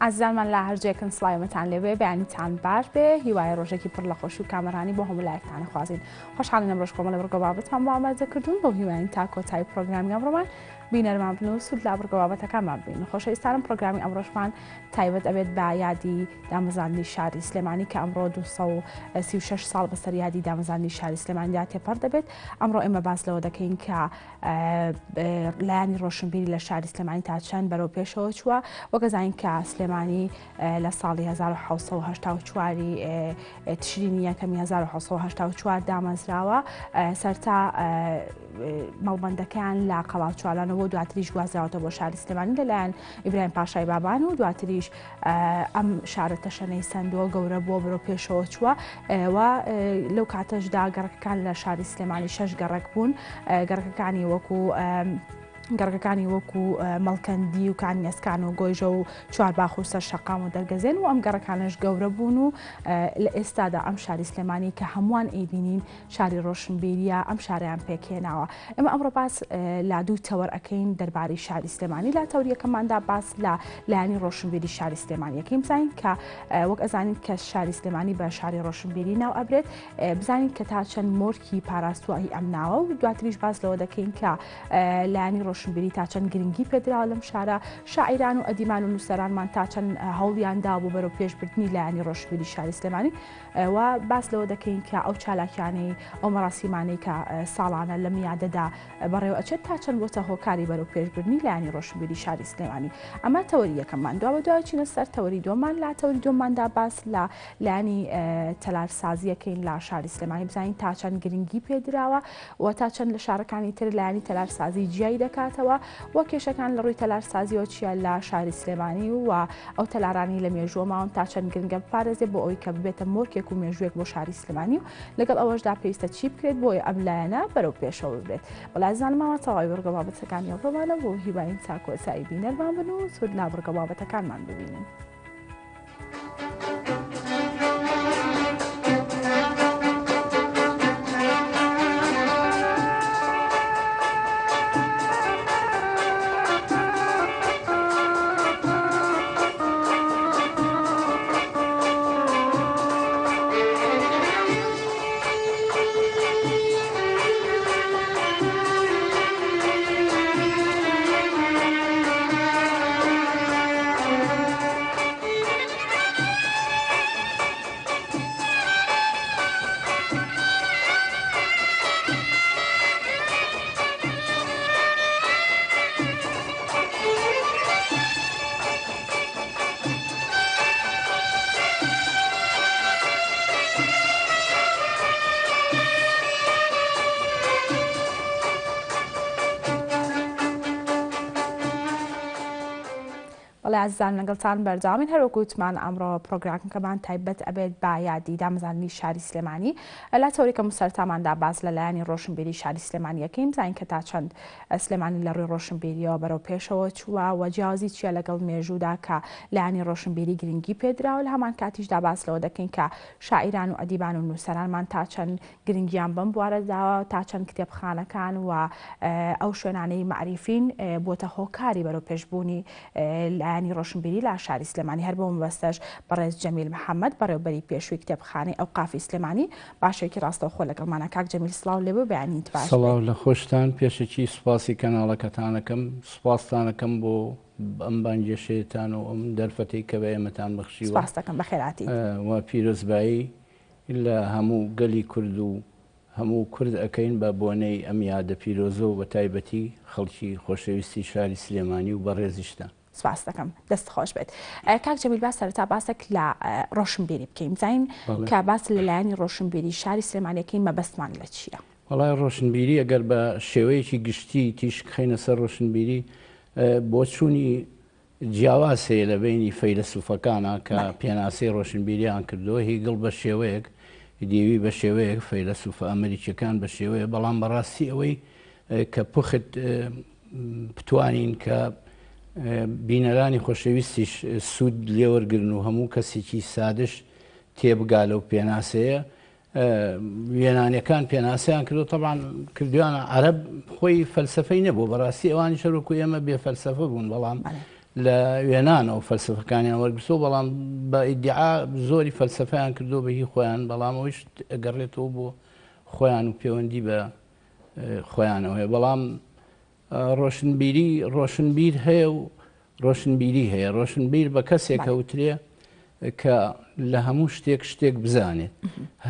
عزیزانمان لە هەرجێکن سڵایەتان لێبێ بەیانیتان باش بێ هیوای ڕۆژێکی پڕ لە خۆشی و کامەرانی بۆ هەموو لایەکتان خوازین خۆشحاڵین لەم ڕۆژ کۆمەڵ لە بڕگە بابەتمان بۆ ئامادەکردوون بۆ هیوایین تا کۆتایی پرۆگرامی ئەمڕۆمان بینەرمان بن و سود لە بڕگە بابەتەکانمان بین. خۆشەویستانم پرۆگرامی ئەمڕۆژمان تایبەت ئەبێت بە یادی دامەزاندنی شاری سلێمانی کە ئەمڕۆ 236 ساڵ بەسەر یادی دامەزاندنی شاری سلێمانیدا تێپەڕ دەبێت. ئەمڕۆ ئێمە باس لەوە دەکەین کە لایانی ڕۆشنبیری لە شاری سلێمانی تا چەند بەرەو پێشەوە چووە وەگەزانین کە سلێمانی لە ساڵی 1984 تشرینی یەکەمی 1984 دامەزراوە سەرتا مەڵبەندەکان لە قەڵاو چوارانەوە دواتریش گوازراوەتە بۆ شاری سلێمانی لەلایەن ئیبراهیم پاشای بابان و دواتریش ئەم شارە تەشەنەی سەندۆ گەورە بۆ بەرەو پێشەوە چووە و لەو کاتەشدا گەڕەکەکان لە شاری سلێمانی 6 گەڕەک بوون گەڕەکەکانی وەکو مەڵکەندی و کانیەسکان و گۆیژە و چوارباخ و سەر شەقام و دەرگەزێن و ئەم گەڕەکانش گەورە بوون و لە ئێستادا ئەم شاری سلێمانی کە هەمووان ئەیبینین شاری ڕۆشنبیریە ئەم شاریان پێکهێناوە. ئێمە ئەمڕۆ باس لا دوو تەوەر ئەەکەین دەربارەی شاری سلێمانی. لا تەوریەکەماندا باس لە لایانی ڕۆشنبیری شاری سلێمانیەکەین بزانین کە وەک ئەزانین کە شاری سلێمانی بە شاری ڕۆشنبیری ناو ئەبرێت بزانین کە تا چەند مۆرکی پاراستوایی ئەم ناوە و دواتریش باس لەوە دەکەین کە لایانی ڕۆشنبیری تا چەند گرنگی پێدراوە لەم شارە شاعیران و ئەدیمان و نووسەرانمان تا چەند هەوڵیاندا بوو بەرەو پێشبردنی لایانی ڕۆشنبیری شاری سلێمانی و باس لەوە دەکەین کە ئەو چالاکیانەی ئەو مەراسیمانەی کە ساڵانە لە میادەدا بەڕێوە ئەچێت تا چەند بۆتە هۆکاری بەرەو پێشبردنی لایانی ڕۆشنبیری شاری سلێمانی. ئەمە تەوەری یەکەممان دووە دوای چینە سەر تەوەری دووەمان. لا تەوەری دووەماندا باس لە لایانی تەلارسازیەکەین لە شاری سلێمانی بزانین تا چەند گرنگی پێدراوە و تا چەند لە شارەکانی تر لایانی تەلارسازی جیای دەکاتەوە و کێشەکان لە ڕووی تەلارسازیەوە چیە لە شاری سلێمانی و ئەو تەلارانی لە مێژووە ماون تا چەند گرنگە بپارێزێ بۆ ئەوی کە ببێتە مۆرکێک و مێژوویەک بۆ شاری سلێمانی و لەگەڵ ئەوەشدا پێویستە چی بکرێت بۆی ئەم لایەنە بەرەو پێشەوە ببێت. بەڵای زانماوە تەواوی بڕگە بابەتەکانی ئەوڕۆمانە بۆ هیوایین چاکۆسایی بینەرمان بن و سود لا بڕگە بابەتەکانمان ببینن. عزیزان لەگەڵتان بەردەوامین هەروەکوتمان ئەمڕۆ پرۆگرامەکەمان تایبەت ئەبێت بە یادی دامەزاندنی شاری سلێمانی. لا تەوریکە سەرتاماندا باس لە لایانی ڕۆشنبیری شاری سلێمانیەکەین بزانین کە تا چەند سلێمانی لە ڕووی ڕۆشنبیریەوە بەرەو پێشەوە چووە و جیازی چیە لەگەڵ مێژوودا کە لایانی ڕۆشنبیری گرنگی پێدراوە. لە هەمان کاتیشدا باس لەوە دەکەین کە شاعیران و ئەدیبان و نووسەرانمان تا چەند گرنگیان بەم بوارەداوە تا چەند کتێبخانەکان و ئەو شوێنانەی معریفین بۆتە هۆکاری بەرەو پێشبوونی لایانی ڕۆشنبیری لە شاری سلێمانی. هەر بۆ مەبەستەش بەڕێز جەمیل محەممەد بەڕێوەبەری پێشووی کتێبخانەی ئەوقافی سلێمانی باشێکی ڕاستەوخۆ لەگەڵمانە. کاک جەمیل سڵاو لێبوو بەیانیت باش. سڵاو لە خۆشتان پێشێکی سوپاسی کەناڵەکەتانەکەم سوپاستانەکەم بۆ ئەم بانگێشەیەتان و ئەم دەرفەتەی کە بە ئێمەتان بەخشیوە. سوپاس دەکەم بەخێراتی و پیرۆزبایی لە هەموو گەلی کورد و هەموو کورد ئەەکەین بە بۆنەی ئەم یادە پیرۆزە و بە تایبەتی خەڵکی خۆشەویستی شاری سلێمانی و بەڕێزیشتان. سپاس دەکەم دەست خۆش بێت. کاک جەمیل باس سەرەتا باسێک لە ڕۆشنبیری بکەین بزانین کە باس لە لایانی ڕۆشنبیری شاری سلێمانیەکەین مەبەستمان لە چییە؟ وەڵای ڕۆشنبیری ئەگەر بە شێوەیەکی گشتی تیش خینە سەر ڕۆشنبیری بۆ چوونی جیاواز هەیە لە بینی فەیلسوفەکانە کە پێناسەی ڕۆشنبیریان کردەوە هیگڵ بە شێوەیەک دیوی بە شێوەیەک فەیلسوفە ئەمریکیەکان بە شێوەیە بەڵام بەڕاستی ئەوەی کە پوخت بتوانین کە بینەرانی خۆشەویستیش سوود لێوەرگرن و هەموو کەسێکی سادش تێبگا لەو پێناسەیە وێنانیەکان پێناسیان کردو طبعاً کردویانە عەرەب خۆی فەلسەفەی نەبوو بەڕاستی ئەوانی شەرۆکو ئێمە بێ فەلسەفە بوون بەڵام لە وێنانەوە فەلسفەکانیان وەرگرتەوە بەڵام بە ئیدعا زۆری فەلسفەیان کردو بەهی خۆیان بەڵام ئەویش ئەگەڕێتەوە بۆ خۆیان و پەیوەندی بە خۆیانەوەی بەڵام ڕۆشنبیر هەیە و ڕۆشنبیری هەیە ڕۆشنبیر بە کەسێک کەوترێ کە لە هەموو شتێک بزانێت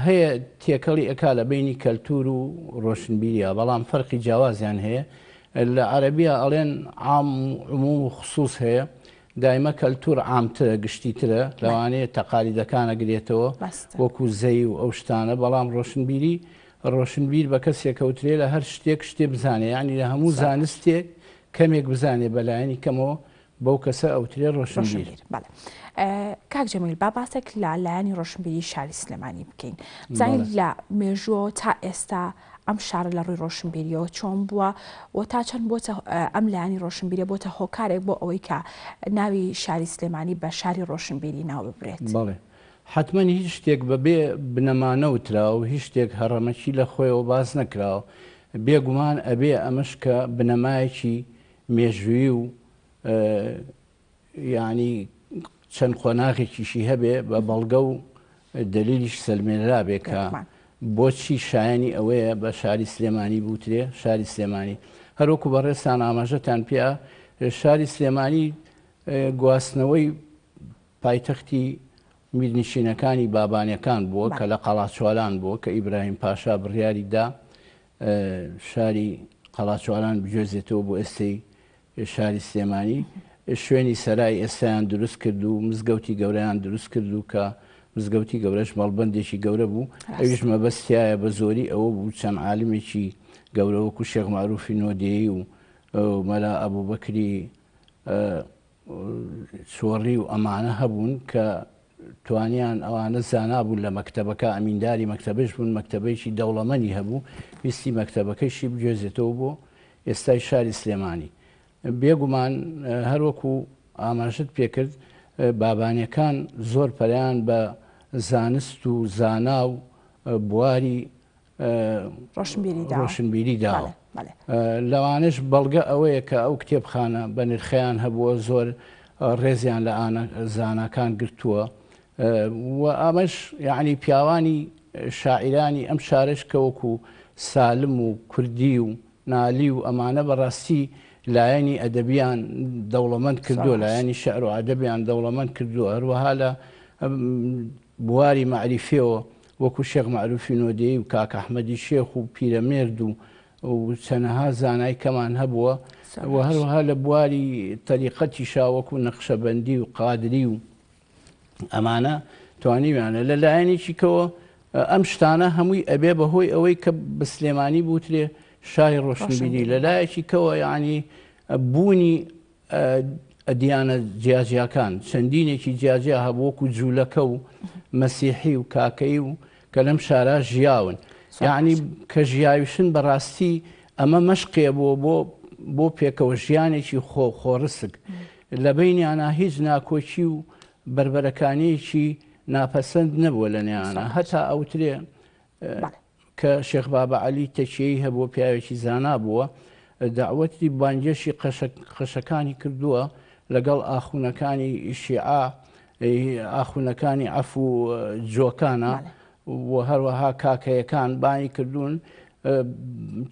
هەیە تێکەڵی ئەکا لە بینی کەلتور و ڕۆشنبیریە بەڵام فەرقی جیاوازیان هەیە لە عەرەبیە ئەڵێن عام عموم و خصوص هەیە دایمە کەلتور عامترە گشتیترە لەوانەیە تەقالیدەکان ئەگرێتەوە وەکو زەی و ئەو شتانە بەڵام ڕۆشنبیر بە کەسێک کەوترێ لە هەر شتێ بزانێ یعنی لە هەموو زانستێک کەمێک بزانێ بەلایەنی کەمەوە بەو کەسە ئەوترێ ڕۆشنبیر. کاک جەمیل با باسێک لە لایەنی ڕۆشنبیری شاری سلێمانی بکەین بزانین لە مێژووە تا ئێستا ئەم شارە لە ڕووی ڕۆشنبیریەوە چۆن بووە و تا چەند بۆتە ئەم لایەنی ڕۆشنبیریە بۆتە هۆکارێک بۆ ئەوەی کە ناوی شاری سلێمانی بە شاری ڕۆشنبیری ناو ببرێت. بەڵێ حتمما هیچ شتێک بەبێ بنەمانەوتراوە و هیچ شتێک هەڕەمەکی لە خۆیەوە باز نەکراوە بێگومان ئەبێ ئەمەش کە بنەمایەکی مێژووی و یعنی چەند قۆناغێکیشی هەبێ بە بەڵگە و دلیلیش سەلمێنرا بێ کە بۆچی شایانی ئەوەیە بە شاری سلێمانی بوترێ شاری سلێمانی هەروەکو بەڕێستان ئاماژەتان پێ شاری سلێمانی گواستنەوەی پایتەختی میرنشینەکانی بابانیەکان بووە کە لە قەڵاچوالان بووە کە ئیبراهیم پاشا بڕیاری دا شاری قەڵاچوالان بجێزێتەوە بۆ ئێستەی شاری سلێمانی شوێنی سەرای ئێستایان دروست کرد و مزگەوتی گەورەیان دروست کرد و کە مزگەوتی گەورەش مەڵبەندێکی گەورە بوو ئەویش مەبەستیایە بە زۆری ئەوە بوو چەند عالمێکی گەورە وەکو شێخ معروفی نۆدێی و مەلا ئەبوبەکری سۆڕی و ئەمانە هەبوون کە توانیان ئەوانە زانابوون لە مەکتەبەکە ئەمینداری مەکتەبەش بوون مەکتەبەیەکی دەوڵەمەنی هەبوو ویستی مەکتەبەکەیشی بگوێزێتەوە بۆ ئێستای شاری سلێمانی بێگومان هەروەکو ئاماژت پێکرد بابانیەکان زۆر پەریان بە زانست و زانا و بواری ڕۆشنبیری داوە لەوانش بەڵگە ئەوەیە کە ئەو کتێبخانە بە نرخەیان هەبووە زۆر ڕێزیان لە زاناکان گرتووە و ئەمەش یعنی پیاوانی شاعیرانی ئەم شارش کە وەکو سالم و کوردی و نالی و ئەمانە بەڕاستی لایەنی ئەدەبیان دەوڵەمەند کردووە لایەنی شەعر و ئەدەبیان دەوڵەمەند کردووە هەروەها لە بواری معریفیەوە وەکو شێخ معروفی نۆدێی و کاک ئەحمەدی شێخ و پیرەمێرد و چەنەها زانای کەمان هەبووە و هەروەها لە بواری تەریقەتی شاوەکو نەقشەبەندی و قادری و ئەمانە توانیویانە لە لایەنێکی کەوە ئەم شتانە هەمووی ئەبێ بەهۆی ئەوەی کە بە سلێمانی بوترێ شاری ڕۆشنبیری لەلایەکی کەوە یعنی بوونی ئەدیانە جیاجیاکان چەندینێکی جیاجیا هەبووەکو جوولەکە و مەسیحی و کاکەی و کە لەم شارە ژیاون یعنی کە ژیاویشن بەڕاستی ئەمە مەشقێ بۆ پێکەوە ژیانێکی خۆڕسک لە بینیانە هیچ ناکۆچی و بربەرەکانیەکی ناپەسەند نەبووە لە نێوانە هەتا ئەوترێ کە شێخ بابە عەلی تەکیەی هەبووە پیاوێکی زانا بووە داوەتی بانگێشی قەشەکانی کردووە لەگەڵ ئاخوونەکانی شیعە ئاخوونەکانی عەف و جۆکانە و هەروەها کاکەیەکان بانی کردوون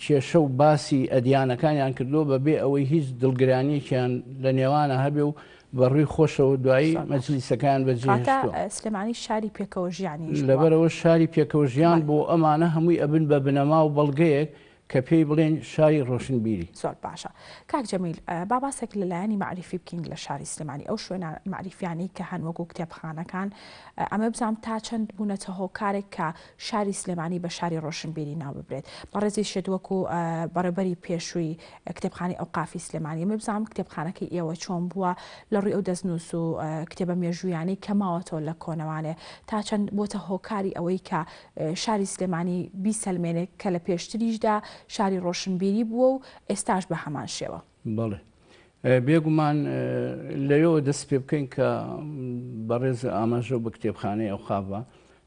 کێشە و باسی ئەدیانەکانیان کردووە بەبێ ئەوەی هیچ دڵگرانیەکیان لە نێوانە هەبێ و بەڕووی خۆشەوە دوایی مەجلیسەکان بەجێهێشتووە سلێمانی شاری پێکەوە ژیانی لەبەرەوە شاری پێکەوە ژیان بۆ ئەمانە هەمووی ئەبن بە بنەما و بەڵگەیەک کە پێی بڵێن شاری ڕۆشنبیری. زۆر باشە کاک جەمیل با باسێک لە لایەنی معریفی بکەین لە شاری سلێمانی ئەو شوێنە معریفیانی کە هەن وەکو کتێبخانەکان ئەمە بزانم تا چەند بوونەتە هۆکارێک کە شاری سلێمانی بە شاری ڕۆشنبیری ناو ببرێت بەڕێزی شێت وەکو بەڕێبەری پێشووی کتێبخانی ئەوقافی سلێمانی ئەمە بزانم کتێبخانەکەی ئێوە چۆن بووە لە ڕووی ئەو دەستنووس و کتێبە مێژوویانی کە ماوەتەوە لە کۆنەوانێ تا چەند بۆتە هۆکاری ئەوەی کە شاری سلێمانی بیسەلمێنێت کە لە پێشتریشدا شاری ڕۆشنبیری بووە و ئێستاش بە هەمان شێوە. بەڵێ بێگومان لەوێەوە دەست پێ بکەین کە بەڕێز ئاماژە بە کتێبخانەی ئەوقافە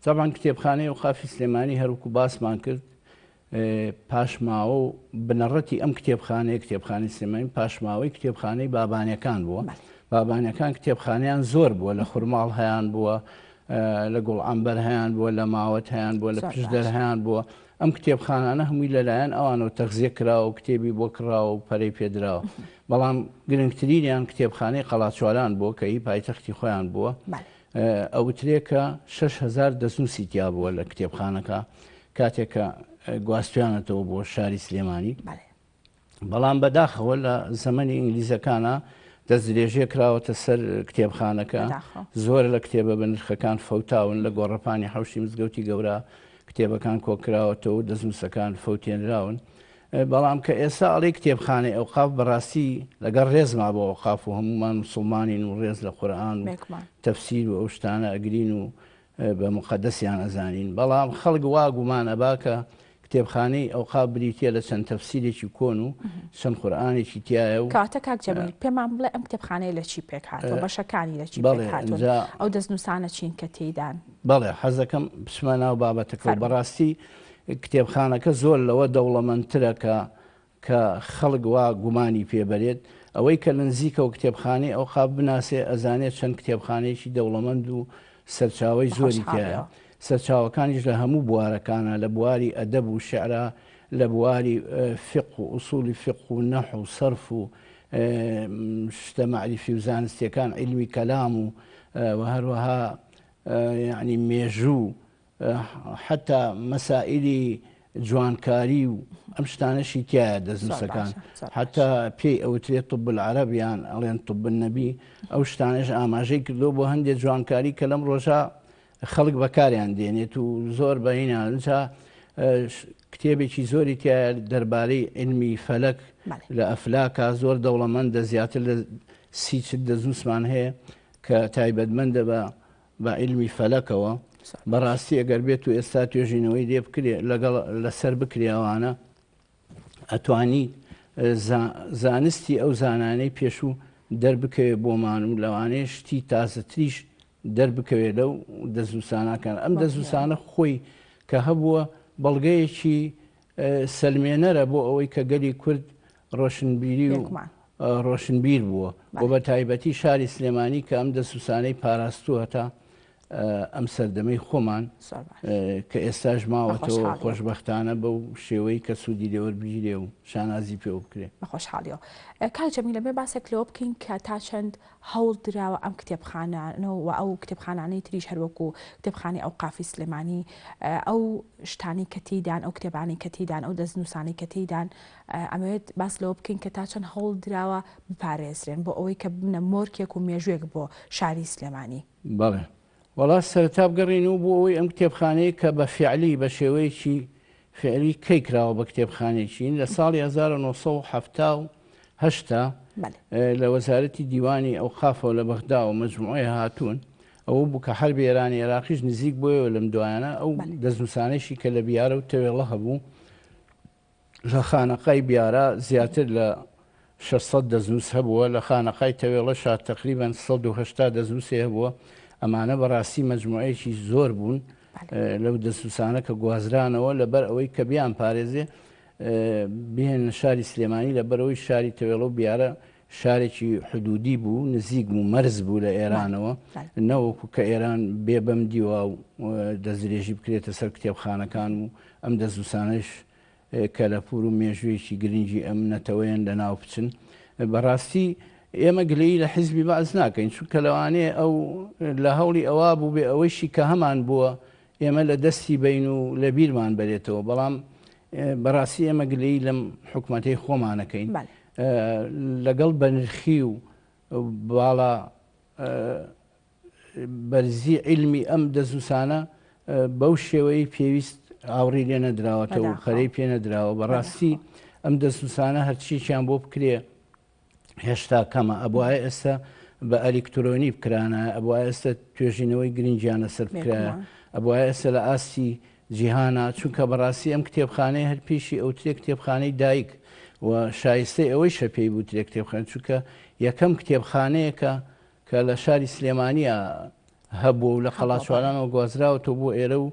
تاوان کتێبخانەی ئەوقافی سلێمانی هەروەکو باسمان کرد پاشماوە و بنەڕەتی ئەم کتێبخانەی سلێمانی پاشماوەی کتێبخانەی بابانیەکان بووە بابانەکان کتێبخانیان زۆر بووە لە خورماڵ هەیان بووە لە گوڵعەمبەر هەیان بووە لە ماوەت هەیان بووە لە پشدەر هەیان بووە ئەم کتێبخانانە هەمووی لەلایەن ئەوانەوە تەغزیە کراوە و کتێبی بۆ کراوە و پەرەی پێدراوە بەڵام گرنگترینیان کتێبخانەی قەڵاچواران بووە کە هی پایتەختی خۆیان بووە ئەوترێکە 6,000 دەسنووسی تیا بووە لە کتێبخانەکە کاتێکە گواستویانەتەوە بۆ شاری سلێمانی بەڵام بەداخەوە لە زەمەنی ئینگلیزەکانە دەستدرێژێ کراوەتە سەر کتێبخانەکە زۆر لە کتێبە بە نرخەکان فەوتاون لە گۆڕەپانی حەوشی مزگەوتی گەورە کتێبەکان کۆکراوەتەوە و دەستنووسەکان فەوتێنراون بەڵام کە ئێستا ئەڵێ کتێبخانەی ئەوقاف بەڕاستی لەگەڵ ڕێزما بۆ ئەوقاف و هەمومان مسڵمانین و ڕێز لە قورئان و تەفسیر و ئەو شتانە ئەگرین و بە مقەدەسیان ئەزانین بەڵام خەڵک وا گومان ئەبا کە کتێبخانەی ئەوقاف بریتە لە چەند تەفسیرێکی کۆن و چەند قورئانێکی تایە و کاتە کاک جەمیل پێمان بڵێ ئەم کتێبخانەیە لە چی پێک هاتووە بەشەکانی لە چی پێک هاتووە ئەو دەستنووسانە چین کە تێیدان بەڵێ حەز دەکەم بچمە ناو بابەتەکە بەڕاستی کتێبخانەکە زۆر لەوە دەوڵەمەندترە کە خەڵک وا گومانی پێبەرێت ئەوەی کە لە نزیکە و کتێبخانەی ئەوقاف بناسێ ئەزانێت چەند کتێبخانەیەکی دەوڵەمەند و سەرچاوی زۆری تایە سەرچاوەکانیش لە هەموو بوارەکانە لە بواری ئەدەب و شعرا لە بواری فقه و ئوسولی فقه و نەحو و سەرف و شتە معریفی و زانستیەکان علمی کەلام و هەروەها یعنی مێژوو حتا مەسائلی جوانکاری و ئەم شتانەشی تایە دەستنووسەکان حتا پێی ئەوترێت طب العەرەبیان ئەڵێن طب النەبی ئەو شتانەش ئاماژەی کردو بۆ هەندێک جوانکاری کە لەم ڕۆژە خەڵک بەکاریان دێنێت و زۆر بەینانجا کتێبێکی زۆری تایە دەربارەی علمی فەلەک لە ئەفلاکە زۆر دەوڵەمەندە زیاتر لە 30 دەستنووسمان هەیە کە تایبەتمەندە بە علمی فەلەکەوە بەڕاستی ئەگەر بێت و ئێستا توێژینەوەی لێ بکرێ لەگەڵ لەسەر بکرێوانە ئەتوانی زانستی ئەو زانانەی پێشوو دەربکەوێت بۆمان و لەوانەیە شتی تازەتریش دەربکەوێت لەو دەستنووسانەکان ئەم دەستنووسانە خۆی کە هەبووە بەڵگەیەکی سەلمێنەرە بۆ ئەوەی کە گەلی کورد ڕۆشنبیری و ڕۆشنبیر بووە بۆ بە تایبەتی شاری سلێمانی کە ئەم دەستنووسانەی پاراستووە تا ئەم سەردەمەی خۆمان کە ئێستاش ماوەتەوە خۆشببختانە بەو شێوەی کە سوودی لێوەربگیرێ و شانازی پێ بکرێ بەخۆشحاڵیەوە کاک جەمیل لەبێ باسێک لەوە بکەین کە تا چەند هەوڵ درراوە ئەم کتێبخانانەوە و ئەو کتێبخانانەی تریش هەروەکو کتێبخانی ئەوقافی سلێمانی ئەو شتانی کە تێیدان ئەو کتێبانی کە تێیدان ئەو دەستنووسانی کە تێیدان ئەمەوێت باس لەوە بکەین کە تا چەند هەوڵ درراوە بپارێزرێن بۆ ئەوەی کە بنە مۆرکێک و مێژوێک بۆ شاری سلێمانی بەڵێ وڵات سەرتا بگەڕین و بۆ ئەوەی ئەم کتێبخانەیە کە بە فعلی بە شێوەیەکی فعلی کەی کراوە بە کتێبخانێکین لە ساڵی 1970 لە وەزارەتی دیوانی ئەوقافەوە لە بەغدا و مەجموعەیە هاتوون ئەوە بوو کە حربی ئێرانی عێراقیش نزیک بۆیەوە لەم دوایانە ئەو دەستنووسانێکی کە لە بیارە و تەوێڵە هەبوو لە خانەقای بیارە زیاتر لە 600 دەستنووس هەبووە لە خانەقای تەوێڵە شاد تقریبان 180 دەستنووسێ هەبووە ئەمانە بەڕاستی مەجموعەیەکی زۆر بوون لەو دەستنووسانە کە گوازرانەوە لەبەر ئەوەی کە بیان پارێزێ بهێن شاری سلێمانی لەبەرەوەی شاری تەوێڵە و بیارە شارێکی حدودی بوو نزیک و مەرز بوو لە ئێرانەوە نەوەکو کە ئێران بێبەم دیوە و دەستدرێژی بکرێتە سەر کتێبخانەکان و ئەم دەستنووسانەش کە لە پور و مێژوویەکی گرنگی ئەم نەتەوەیان لە ناو بچن بەڕاستی ئێمە گلەیی لە حیزبی باز ناکەین چونکە لەوانەیە ئەو لە هەوڵی ئەوە بوو بێ ئەوەیشی کە هەمان بووە ئێمە لە دەستی بین و لە بیرمان بەرێتەوە بەڵام بەڕاستی ئێمە گلەیی لەم حکوومەتەی خۆمانەکەین لەگەڵ بەنرخی و باڵا بەرزی علمی ئەم دەستنووسانە بەو شێوەی پێویست ئاوڕی لێ نەدراوەتەوە و خەرەی پێ نەدراوە بەڕاستی ئەم دەستنووسانە هەرچییان بۆ بکرێ هێشتا کەمە ئەبوایە ئێستا بە ئەلیکترۆنی بکرانە ئەبوایە ئێستا توێژینەوەی گرنگیانە سەر بکرایە ئەبوایە ئێستا لە ئاستی جیهانە چونکە بەڕاستی ئەم کتێبخانەی هەر پێشی ئەو ترێ کتێبخانەی دایک و شایستەی ئەوەی شەپێی بوو ترێ کتێبخانە چونکە یەکەم کتێبخانەیەکە کە لە شاری سلێمانیە هەبوو و لە قەڵاچوارانەوە گوازراوەتەوە بۆ ئێرە و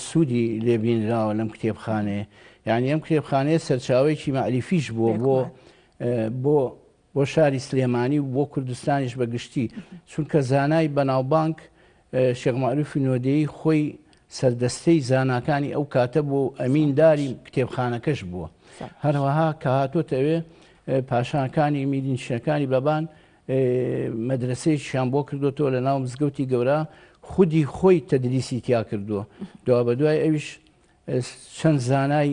سوودی لێبینراوە لەم کتێبخانەیە یعنی ئەم کتێبخانەیە سەرچاوەیەکی معریفیش بووە بۆ بۆ شاری سلێمانی و بۆ کوردستانیش بەگشتی چونکە زانای بەناوبانک شێخ معروفی نۆدەیی خۆی سەردەستەی زاناکانی ئەو کاتە بۆ ئەمینداری کتێبخانەکەش بووە هەروەها کە هاتۆتە ئەوێ پاشانەکانی میرنشینەکانی بەبان مەدرسەیەکیان بۆ کردوتەوە لە ناو مزگەوتی گەورە خودی خۆی تەدریسی تیا کردووە دووە بە دوای ئەویش چەند زانای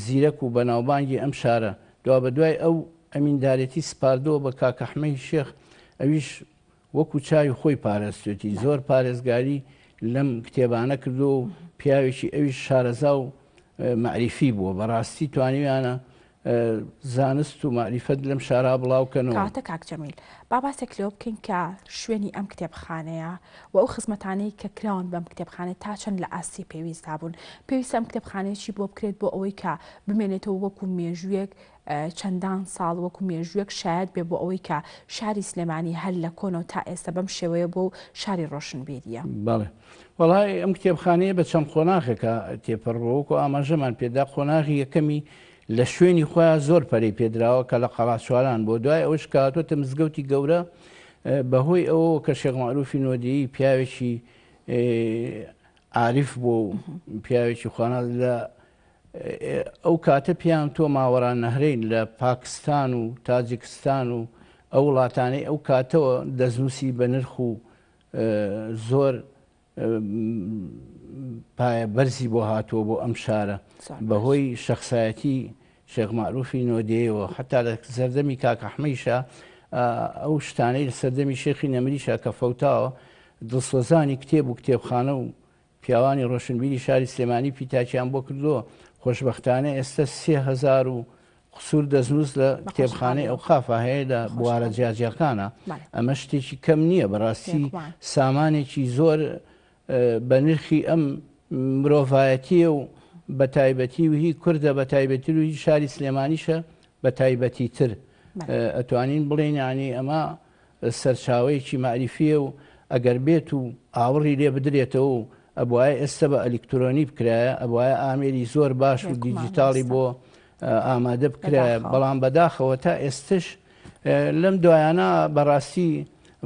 زیرەک و بەناوبانگی ئەم شارە دووە بە دوای ئەو ئەمیندارەتی سپاردەوە بە کاکەحمەی شێخ ئەویش وەکو چاوی خۆی پارێزێتی زۆر پارێزگاری لەم کتێبانە کردو و پیاوێکی ئەویش شارەزا و معریفی بووە بەڕاستی توانیویانە زانست و معریفەت لەم شارا بڵاوکەنەوە. کاتە کاکجەمیل با باسێک لێوە بکەین کە شوێنی ئەم کتێبخانەیە و ئەو خزمەتانەی کە کراون بەم کتێبخانە تا چەند لە ئاستی پێویستا بوون پێویستە ئەم کتێبخانەیەکی بۆ بکرێت بۆ ئەوەی کە بمێنێتەوە وەکو مێژوویەک چەندان ساڵ وەکو مێژوویەک شاید بێ بۆ ئەوەی کە شاری سلێمانی هەر لە کۆنەوە تا ئێستا بەم شێوەیە بۆ شاری ڕۆشنبیریە. بەڵێ وەڵای ئەم کتێبخانەیە بە چەند قۆناغێکە تێپەڕەوەکو ئاماژەمان پێدا قۆناغی یەکەمی لە شوێنی خۆیان زۆر پەرەی پێدراوە کە لە قەڵاتچواران بۆ دوای ئەوش کاتۆتە مزگەوتی گەورە بەهۆی ئەوە کە شێخ معروفی نۆدەیی پیاوێکی عاریف بۆ پیاوێکی خوانە لە ئەو کاتە پیان تۆ ماوەڕان نەهرەین لە پاکستان و تاجیکستان و ئەو وڵاتانەی ئەو کاتەوە دەستنووسی بە نرخ و زۆر پایە بەرزی بۆ هاتووە بۆ ئەم شارە بەهۆی شەخسایەتی شێخ معروفی نۆدەیەوە حتا لە سەردەمی کاکەحمەیشە ئەو شتانەی لە سەردەمی شێخی نەمریشە کە فەوتاوە دڵسۆزانی کتێب و کتێبخانە و پیاوانی ڕۆشنبیری شاری سلێمانی پیتاچیان بۆ کردووە خۆشبەختانە ئێستا 3000 و قسوور دەستنووس لە کتێبخانەی ئەو خافە هەیە لە بوارە جیاجیەکانە ئەمە شتێکی کەم نییە بەڕاستی سامانێکی زۆر بە نرخی ئەم مرۆڤایەتیە و بە تایبەتی و هی کوردە بە تایبەتی و هی شاری سلێمانیشە بە تایبەتی تر ئەتوانین بڵێن ینی ئەمە سەرچاوەیەکی معریفیە و ئەگەر بێت و ئاوڕی لێ بدرێتەوە و ئەبوایە ئێستا بە ئەلکترۆنی بکرایە ئەبوایە ئامێری زۆر باش و دیجیتاڵی بۆ ئامادە بکرایە بەڵام بەداخەوە تا ئێستش لەم دوایانە بەڕاستی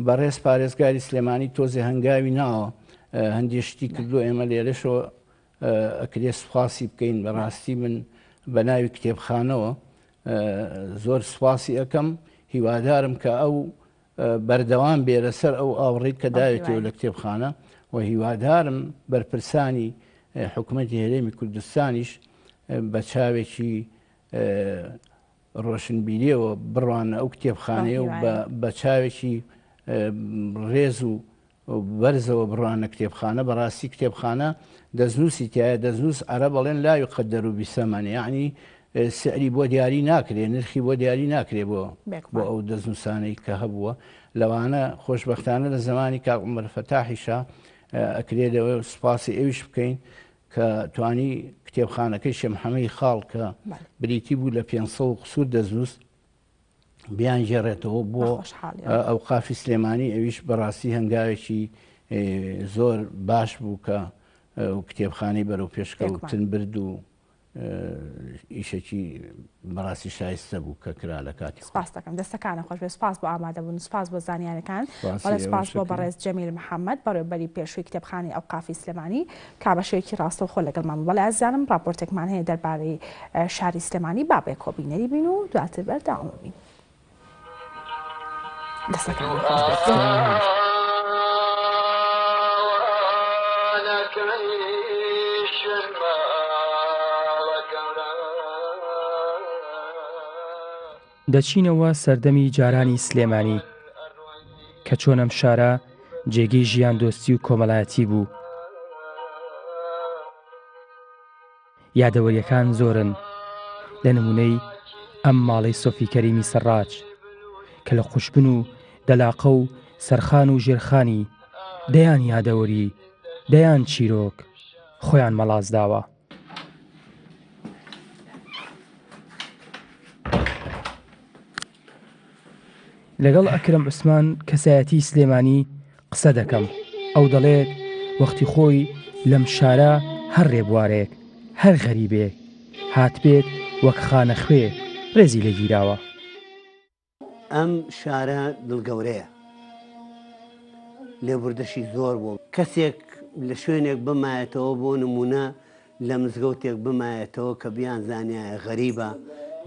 بەڕێز پارێزگاری سلێمانی تۆزێ هەنگاوی ناوە هەندێشتی کردو ئێمە لێرەشەوە ئەکرێ سوپاسی بکەین بەڕاستی من بە ناوی کتێبخانەوە زۆر سوپاسی ئەەکەم هیوادارم کە ئەو بەردەوام بێرە سەر ئەو ئاوڕێت کە داوێتەوە لە کتێبخانە و هیوادارم بەرپرسانی حکوومەتی هەرێمی کوردستانیش بە چاوێکی ڕۆشنبیریەوە بڕوانە ئەو کتێبخانەیە و بە چاوێکی ڕێز و بەرزەوە بڕوانە کتێبخانە بەڕاستی کتێبخانە دەستنووسی تایە دەستنووس عەرە بەڵێن لا یوقەدەر بثەمەن یعنی سعری بۆ دیاری ناکرێ نرخی بۆ دیاری ناکرێ بۆ ئەو دەستنووسانەی کە هەبووە لەوانە خۆشبەختانە لە زمانی کاک عومەر فەتاحیشە ئەکرێتەوە سوپاسی ئەویش بکەین کە توانی کتێبخانەکەی شێخ محەممەدی خاڵ کە بریتی بوو لە 500 قسوور دەستنووس بیان ژێڕێتەوە بۆ ئەو قافی سلێمانی ئەویش بەڕاستی هەنگاوێکی زۆر باش بوو کە کتێبخانەی بەرەو پێشکەوتن برد و ئیشێکی بەڕاستی شایستە بوو کە کرا لە کاتی سپاس دەکەم دەستەکانە خۆش بێ سپاس بۆ ئامادەبوون سپاس بۆ زانیارەکان بەڵێ سپاس بۆ بەڕێز جەمیل محەممەد بەڕێوەبەری پێشووی کتێبخانەی ئەو قافی سلێمانی کا بەشێکی ڕاستە و خۆ لەگەڵمان بەڵێ ئازانم راپۆرتێکمان هەیە دەربارەی شاری سلێمانی بابێ کۆبینەری بین و دواتر بەردەوام بین دەستەکان دەچینەوە سەردەمی جارانی سلێمانی کە چۆنەم شارە جێگەی ژیان دۆستی و کۆمەڵایەتی بوو. یادەوەریەکان زۆرن لە نمونەی ئەم ماڵەی سۆفی کەریمی سەڕاج کە لە خوشبن و دەلاقە و سەرخان و ژێرخانی دەیان یادەوەری دەیان چیرۆک خۆیان مەڵاز داوە. لەگەڵ ئەکرەم عوسمان کەسایەتی سلێمانی قسە دەکەم. ئەو دەڵێت وەختی خۆی لەم شارە هەر ڕێبوارێک هەر غەریبێک هات بێت وەک خانە خوێ ڕێزی لێگیراوە. ئەم شارە دڵگەورەیە لێبوردەشی زۆر بوو کەسێک لە شوێنێک بمایەتەوە بۆ نمونە لە مزگەوتێک بمایەتەوە کە بیان زانایە غەریبە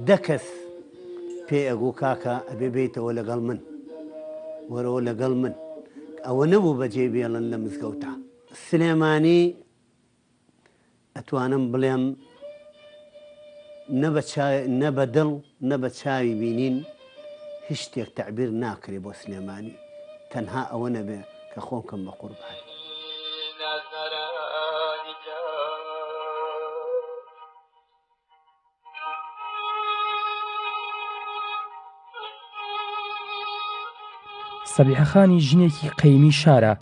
10 کەس پێ ئەگوو کاکە ئەبێ بێتەوە لەگەڵ من وەرەوە لەگەڵ من ئەوە نەبوو بەجێ بێڵن لە مزگەوتە سلێمانی ئەتوانم بڵێم نە بە دڵ نە بە چاوی بینین هیچ شتێک تەعبیر ناکرێ بۆ سلێمانی تەنها ئەوە نەبێ کە خۆمکەم بە قوربانی سەبیحەخانی ژنێکی قەیمی شارە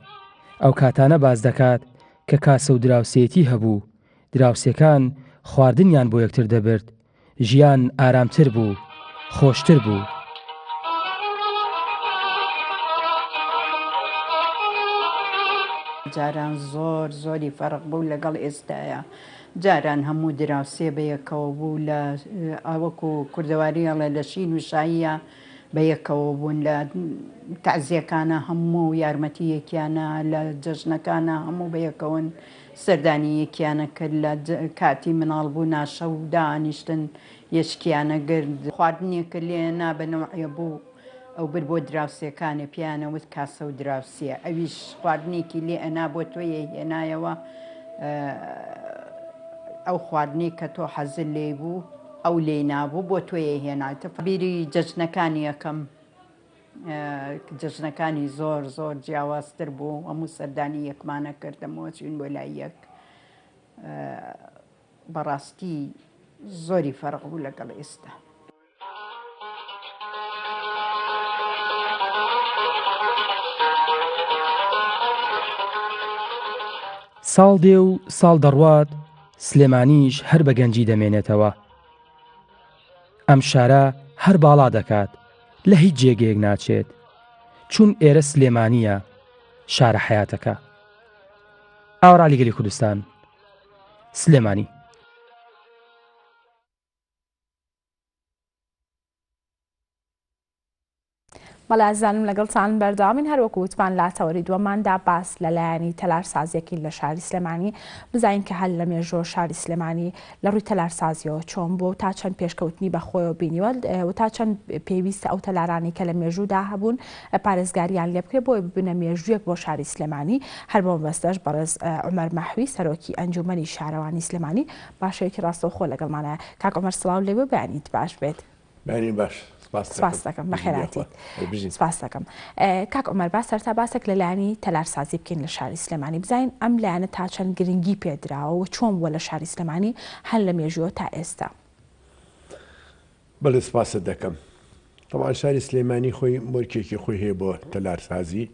ئەو کاتانە باز دەکات کە کاسە و دراوسێتی هەبوو دراوسەکان خواردنیان بۆ یەکتر دەبرد ژیان ئارامتر بوو خۆشتر بوو جاران زۆری فەرق بوو لەگەڵ ئێستاە جاران هەموو دراوسێ بەیەکەوە بوو لە ئاوەکو کوردەواریڵە لە شین و شاییە بەیەکەوە بوون لە تەعزیەکانە هەموو یارمەتیەکیانە لە جەژنەکانە هەموو بەیەکەون سەردانی یەکیانە کرد لە کاتی مناڵبوو ناشە و دانیشتن یەشکیانە گرد خواردنێکە لێ نابەنەوەیە بوو ئەو بر بۆ دراوسەکانە پیانەوت کاسە و دراوسیە ئەویش خواردنێکی لێ ئەنا بۆ تۆیە هێنایەوە ئەو خواردنی کە تۆ حەزل لێ بوو ئەو لێ نابوو بۆ تۆیە هێنایتە بیری جەژنەکانی یەکەم جەژنەکانی زۆر جیاوازتر بوو هەموو سەردانی یەکمانە کردەمەوە چین بۆ لای یەک بەڕاستی زۆری فەرق بوو لەگەڵ ئێستا ساڵ دێ و ساڵ دەڕوات سلێمانیش هەر بە گەنجی دەمێنێتەوە ئەم شارە هەر باڵا دەکات لە هیچ جێگەیەک ناچێت چون ئێرە سلێمانیە شارە حیاتەکە ئاوڕا لیگەلی کوردستان سلێمانی بەڵازانم لەگەڵتان بەردەوامین هەروەکو وتمان لاتەوەری دووەماندا باس لەلایەنی تەلارسازیەکی لە شاری سلێمانی بزانین کە هەل لە مێژووە شاری سلێمانی لە ڕووی تەلارسازیەوە چۆن بوو تا چەند پێشکەوتنی بەخۆیەوە بینیوە و تا چەند پێویستە ئەو تەلارانی کە لە مێژوودا هەبوون پارێزگاریان لێ بکرێت بۆی ببنە مێژوویەک بۆ شاری سلێمانی هەر بۆ بەستەش بەڕێز عومەر مەحوی سەرۆکی ئەنجومەنی شارەوانی سلێمانی باشەیەکی ڕاستەوخۆ لەگەڵمانە کاک عومەر سڵاو لێ ببیانیت باش بێت بەنی باش سپاس دەکەم بەخێراتی سپاس دەکەم کاک عومەر با سەرتا باسێک لەلایەنی تەلارسازی بکەین لە شاری سلێمانی بزانین ئەم لایەنە تا چەند گرنگی پێدراوە و چۆن بووە لە شاری سلێمانی هەر لە مێژووە تا ئێستا بەڵێ سپاست دەکەم طبعا شاری سلێمانی خۆی مۆرکێکی خۆی هەیە بۆ تەلارسازی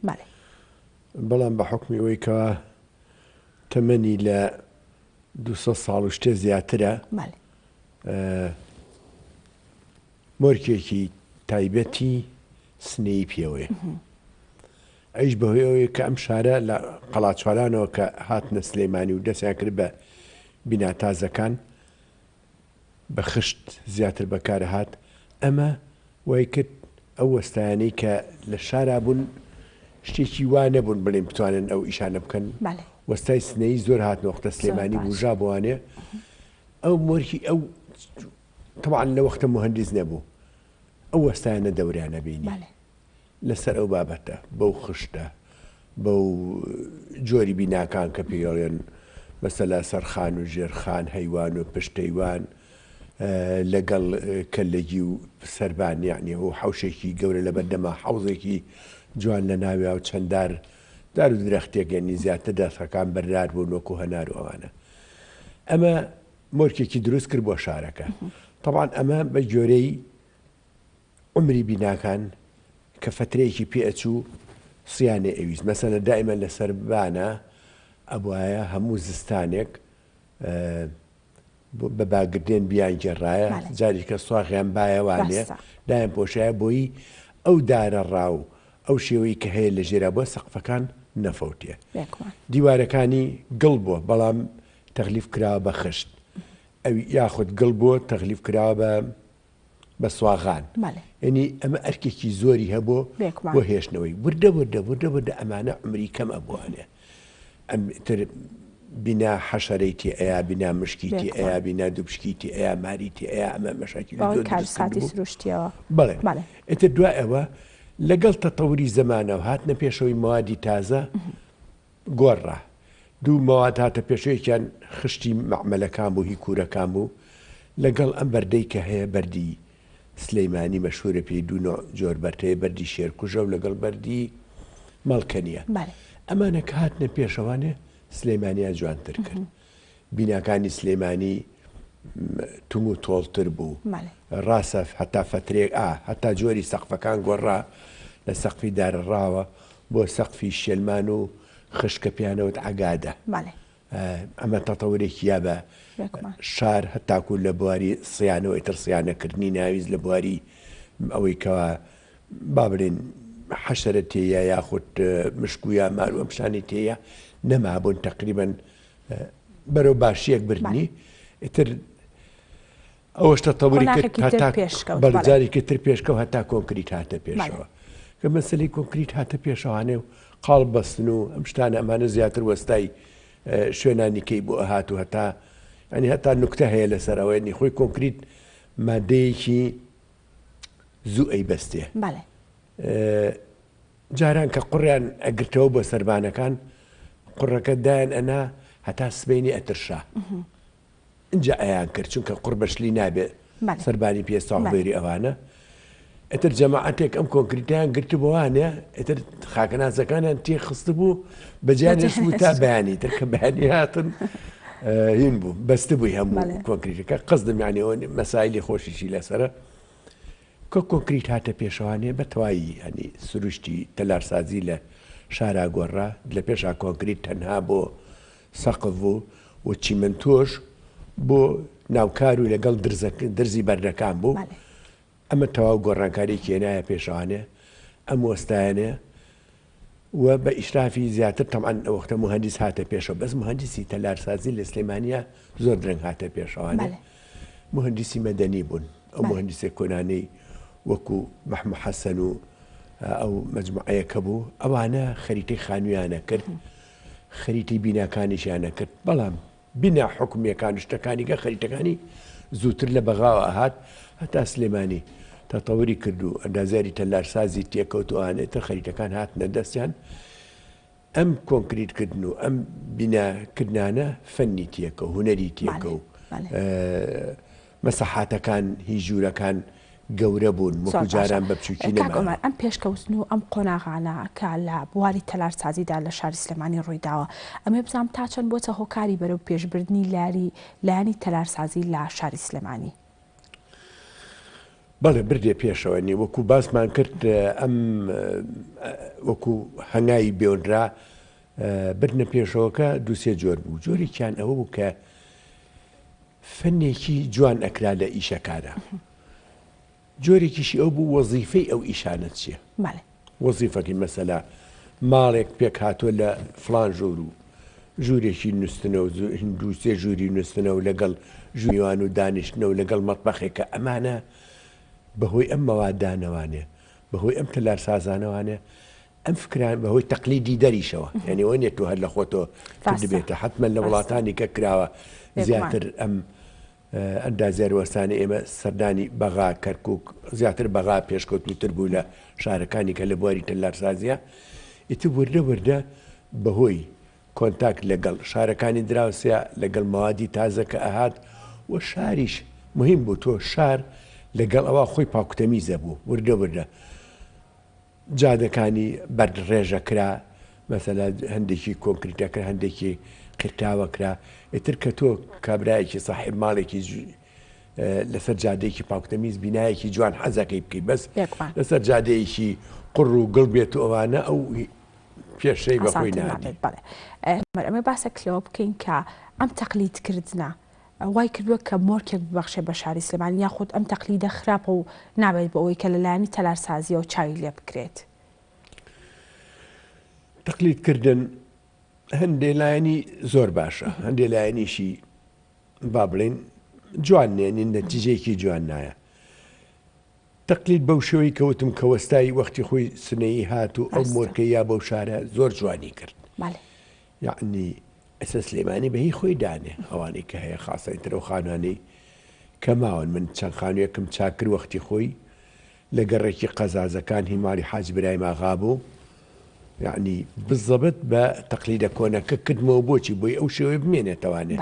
بەڵام بە حکمی ئەوەی کە تەمەنی لە 200 ساڵ و شتێ زیاترە مۆرکێکی تایبەتی سنەی پێوەیە ئەیش بەهۆی ئەوەیە کە ئەم شارە لە قەڵاچوارانەوە کە هاتنە سلێمانی و دەستیان کرد بە بیناتازەکان بە خشت زیاتر بەکارە هات ئەمە وای کرد ئەو وەستایانەی کە لە شارا بوون شتێکی وا نەبوون بڵێن بتوانن ئەو ئیشانە بکەن وەستای سنەی زۆر هاتنە وەختە سلێمانی بوژا بوانێ ئەو مۆرکی ئەو طبعا لە وەختە مهندس نەبوو ئەو وەستایانە دەوریانە بینی لەسەر ئەو بابەتە بەو خشتە بەو جۆری بیناکان کە پێڵێن مەسەلا سەرخان و ژێرخان هەیوان و پشتەیوان لەگەڵ کەلەگی و سەربان یعنی و حوشێکی گەورە لە بەردەما حوزێکی جوان لە ناویا و چەنددار دار و درەختێکگەنی زیاتر دەستەکان بەردار بوون وەکو هەنار و ئەوانە ئەمە مۆرکێکی دروست کرد بۆ شارەکە طبعا ئەمە بە جۆرەی عمری بیناکان کە فترەیەکی پێئەچوو سیانێ ئەویست مەسەلە دائیمە لە سەربانە ئەبوایە هەموو زستانێک بە باگردێن بیان گێڕایە جاری کە سواغیان بایەوانێ دایان پۆشایە بۆی ئەو دارە ڕاو ئەو شێوەی کە هەیە لە ژێرا بۆ سەقفەکان نەفەوتێ دیوارەکانی گڵ بووە بەڵام تەغلیف کراوە بە خشت ئەو یاخود گڵ بووە تەغلیف کراوە بە بە سواغان ینی ئەمە ئەرکێکی زۆری هەبوو بۆ هێشتنەوەی وردە ئەمانە عمری کەم ئەبووانێ ئەمتر بنا حەشەرەیتی ئەیا بنا مشکیتی ئەیا بنا دووپشکیتی ئەیا ماریتی ئەیا ئەمە مەشاکی ساتی سروشتیەوە بڵێ ئێتر دوای ئەوە لەگەڵ تەتەوری زەمانەوە هاتنە پێشەوەی موادی تازە گۆڕا دوو مواد هاتە پێشەوەیەکیان خشتی مەعمەلەکان بوو هی کوورەکان بوو لەگەڵ ئەم بەردەی کە هەیە بەردی سلەیمانی مەشهورە پێی دوو جۆر بەرتەیە بەردی شێرکوژە و لەگەڵ بەردی مەڵکەنیە ئەمانە کە هاتنە پێشەوانێ سلەیمانیا جوانتر کرد بیناکانی سلەیمانی توم و تۆڵتر بوو ڕاستە هەتا فترێک هەتا جۆری سەقفەکان گۆڕا لە سەقفی دارەڕاوە بۆ سەقفی شێلمان و خشکە پیانەوەت ئاگادە ئەمە تەتەورێکی یا بە شار هەتاکو لە بواری سیانەوە ئیتر سیانەکردنی ناویست لە بواری ئەوەی کەوا بابرێن حەشەرە تێیە یاخود مشکویە مارو ئەم شانی تێیە نەمابوون تقریبا بەرەو باشیەک بردننی ئیتر ئەوەش تەتەوری بەرجارێکی تر پێشکەوە هەتا کۆنکریت هاتە پێشەوە کە مەسلەی کۆنکریت هاتە پێشەوانێ و قاڵ بەستن و ئەم شتانە ئەمانە زیاتر وەستای شوێنانیکەی بۆ ئەهات و هەتا ئەنی هەتا نوکتە هەیە لەسەرەوەی خۆی کۆنکریت مادەیەکی زوو ئەی بەستێ جاران کە قوڕیان ئەگرتەوە بۆ سەربانەکان قوڕەکە دایان ئەنا هەتا سبەینی ئەترشا اینجا ئەیان کرد چونکە قوڕ بەشلی نابێت سەربانی پێستاڵبێری ئەوانە ئەتر جەماعەتێک ئەم کۆنکریتیان گرت بۆوانێ ئەتر خاکەنازەکانیان تێ خست بوو بەجانش بوو تا بەیانی تر کە بەیانی هاتن هین بوو بەستە بووی هەموو کۆنکریتەکە قەزدم یانیەوە مەسایلی خۆشیشی لەسرە کە کۆنکریت هاتە پێشەوانێ بە تەواوی هەنی سروشتی تەلارسازی لە شارا گۆڕا لە پێشا کۆنکریت تەنها بۆ سەقف بوو و چیمنتۆش بۆ ناوکار و لەگەڵ درزی بەردەکان بوو ئەمە تەواو گۆڕانکاریی کێنایە پێشەوانێ ئەم وەستایانێ و بە ئیشرافی زیاتر تەمان ئەوەختە مهندس هاتە پێشەوە بەس مهندسی تەلارسازی لە سلێمانیا زۆر درەنگ هاتە پێشەوانێ مهندسی مەدەنی بوون ئەو مهندسێک کۆنانەی وەکو مەحموود حەسەن و ئەو مەجموعەیەکە بوو ئەوانە خەریتەی خانوویانە کرد خەریتی بیناکانیشیانە کرد بەڵام بنا حکومیەکان شتەکانیگە خەریتەکانی زووتر لە بەغاوە ئاهات هەتا سلێمانی تەتەوری کرد و ئەندازیاری تەلارسازی تێکەوتوانێتتر خەریتەکان هاتنە دەستیان ئەم کۆنکریتکردن و ئەم بیناکردانە فەنی تێکە و هونەری تێکە و مەسەحاتەکان هیچ ژوورەکان گەورە بوون وەکوجاران بە بچووکی نەما ئەم پێشکەوتن و ئەم قۆناغانە کە لە بواری تەلارسازیدا لە شاری سلێمانی ڕوویداوە ئەمێ بزانام تا چەند بۆچە هۆکاری بەرەو پێشبردننی لایانی تەلارسازی لە شاری سلێمانی بەڵێ بردێ پێشەوە نی وەکو باسمان کرد ئەم وەکو هەنگایی بێونرا بردنە پێشەوەکە دووسێ جۆر بوو جۆرێکیان ئەوە بوو کە فەنێکی جوان ئەکرا لە ئیشەکانە جۆرێکیشی ئەو بوو وەزیفەی ئەو ئیشانە چییە وەزیفەکی مەسەلا ماڵێک پێک هاتووە لە فلان ژۆر و ژوورێکی نووسنە و دووسێ ژووری نووسنە و لەگەڵ ژویوان و دانیشتنە و لەگەڵ مەتبەخێکە ئەمانە بەهۆی ئەم مەوادانەوانێ بەهۆی ئەم تەلارسازانەوانێ ئەم فکران بەهۆی تەقلیدی دەریشەوە یعنی وە نێت و هەر لە خۆتۆ دەبێتە حتمما لە وڵاتانی کە کراوە زیاتر ئەم ئەندازیار وەستانی ئێمە سەردانی بەغا کەرکک زیاتر بەغا پێشکەوتوتر بوو لە شارەکانی کە لە بواری تەلارسازیە ئیتر وردە بەهۆی کۆنتاکت لەگەڵ شارەکانی دراوسە لەگەڵ مەوادی تازە کە ئەهات و شاریش مهم بوو تۆ شار لەگەڵ ئەوە خۆی پاکوتەمیزە بوو وردە جادەکانی بەرد ڕێژە کرا مەسەلا هەندێکی کۆنکریتەکە هەندێکی قرتاوەکرا ئیتر کە تۆ کابراایەکی ساحب ماڵێکی لەسەر جادەیەکی پاکوتەمیز بینایەکی جوان حەزەکەی بکەی بەس لەسەر جادەیەکی قڕ و گڵ بێت و ئەوانە ئەو پێشەی بەخۆی نابێت ئەمە باسە کلەوە بکەین کە ئەم تەقلیدکردنە وای کردووە کە مۆرکێک ببەخشێ بە شاری سلێمانی یاخود ئەم تەقلیدە خراپە و نابێت بە ئەوەی کە لەلایەنی تەلارسازیەوە چاوی لێ بکرێت تەقلیدکردن هەندێ لایەنی زۆر باشە هەندێ لایەنیشی،، با بڵێن، جوان نێنین، نەتیجەیەکی جوان نایە. ئەم تەقلیدکردنە هەندێ لایەنی زۆر باشە، هەندێ لایەنیشی، با بڵێن، جوان نێنین، نەتیجەیەکی جوان نایە. تەقلید بەو شێوەی کەوتم کە وەستای وەختی خۆی سنەیی هات و ئەو مۆرکە یا بەو شارە زۆر جوانی کرد یعنی ئەسە سلێمانی بەهی خۆی دانێ ئەوانەی کە هەیە خاسەیترە و خانوانەی کە ماون من چەند خانوویەکم چاکر وەختی خۆی لە گەڕێکی قەزازەکان هیماری حاج برای ماغا بوو یعنی بزەبت بە تەقلیدە کۆنەکە کردمەوە بۆچی بۆی ئەو شێوەی بمێنێتەوانێ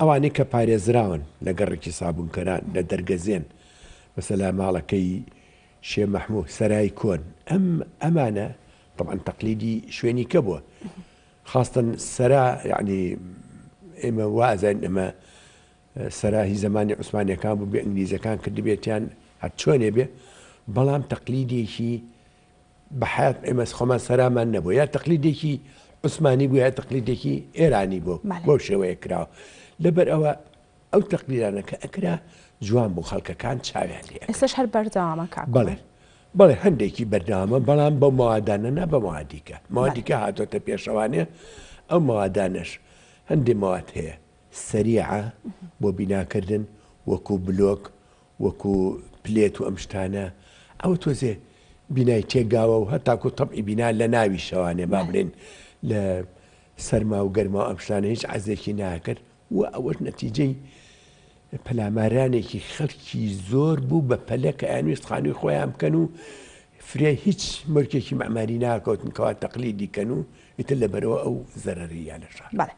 ئەوانەی کە پارێزراون لە گەڕێکی سابوونکەران لە دەرگەزێن مەسەلا ماڵەکەی شێ مەحموود سەرای کۆن ئەمانە طبعا تەقلیدی شوێنی کە بووە خاستن سەرا یعنی ئێمە وازان ئەمە سەراهی زمانی عوسمانیەکان بوو بێ ئینگلیزەکان کردبێتیان هەر چۆنێ بێ بەڵام تەقلیدێکی بەحیات ئێمە خۆمان سەرامان نەبوو یا تەقلیدێکی عوسمانی بوو یا تەقلیدێکی ئێرانی بوو بۆ شێوەیە کراوە لەبەر ئەوە ئەو تەقلیدانە کە ئەکرا جوان بوو خەڵکەکان چاویان لێ ئێستاش هەر بەردەوامە کاک بەڵێ هەندێکی بەردەوامە بەڵام بە مەوادانە نا بە موادیکە موادیکە هاتۆتە پێشەوانێ ئەو مەوادانش هەندێک مواد هەیە سەریعە بۆ بیناکردن وەکو بلۆک وەکو پلێت و ئەم شتانە ئەو تۆزێ بینای تێگاوە و هەتاکو تەبعی بینا لە ناوی شەوانێ با بڵێن لە سەرما و گەرما ئەم شتانە هیچ عەزێکی ناکرد و ئەوەش نەتیجەی پەلامارانێکی خەڵکی زۆر بوو بە پەلە کە ئەنویست خانووی خۆیان بکەن و فرێ هیچ مەرکێکی مەعماری ناکەوتن کەوا تەقلیدی کەن و ئیتر لەبەرەوە ئەو زەرەریە لە شار. بەڵێ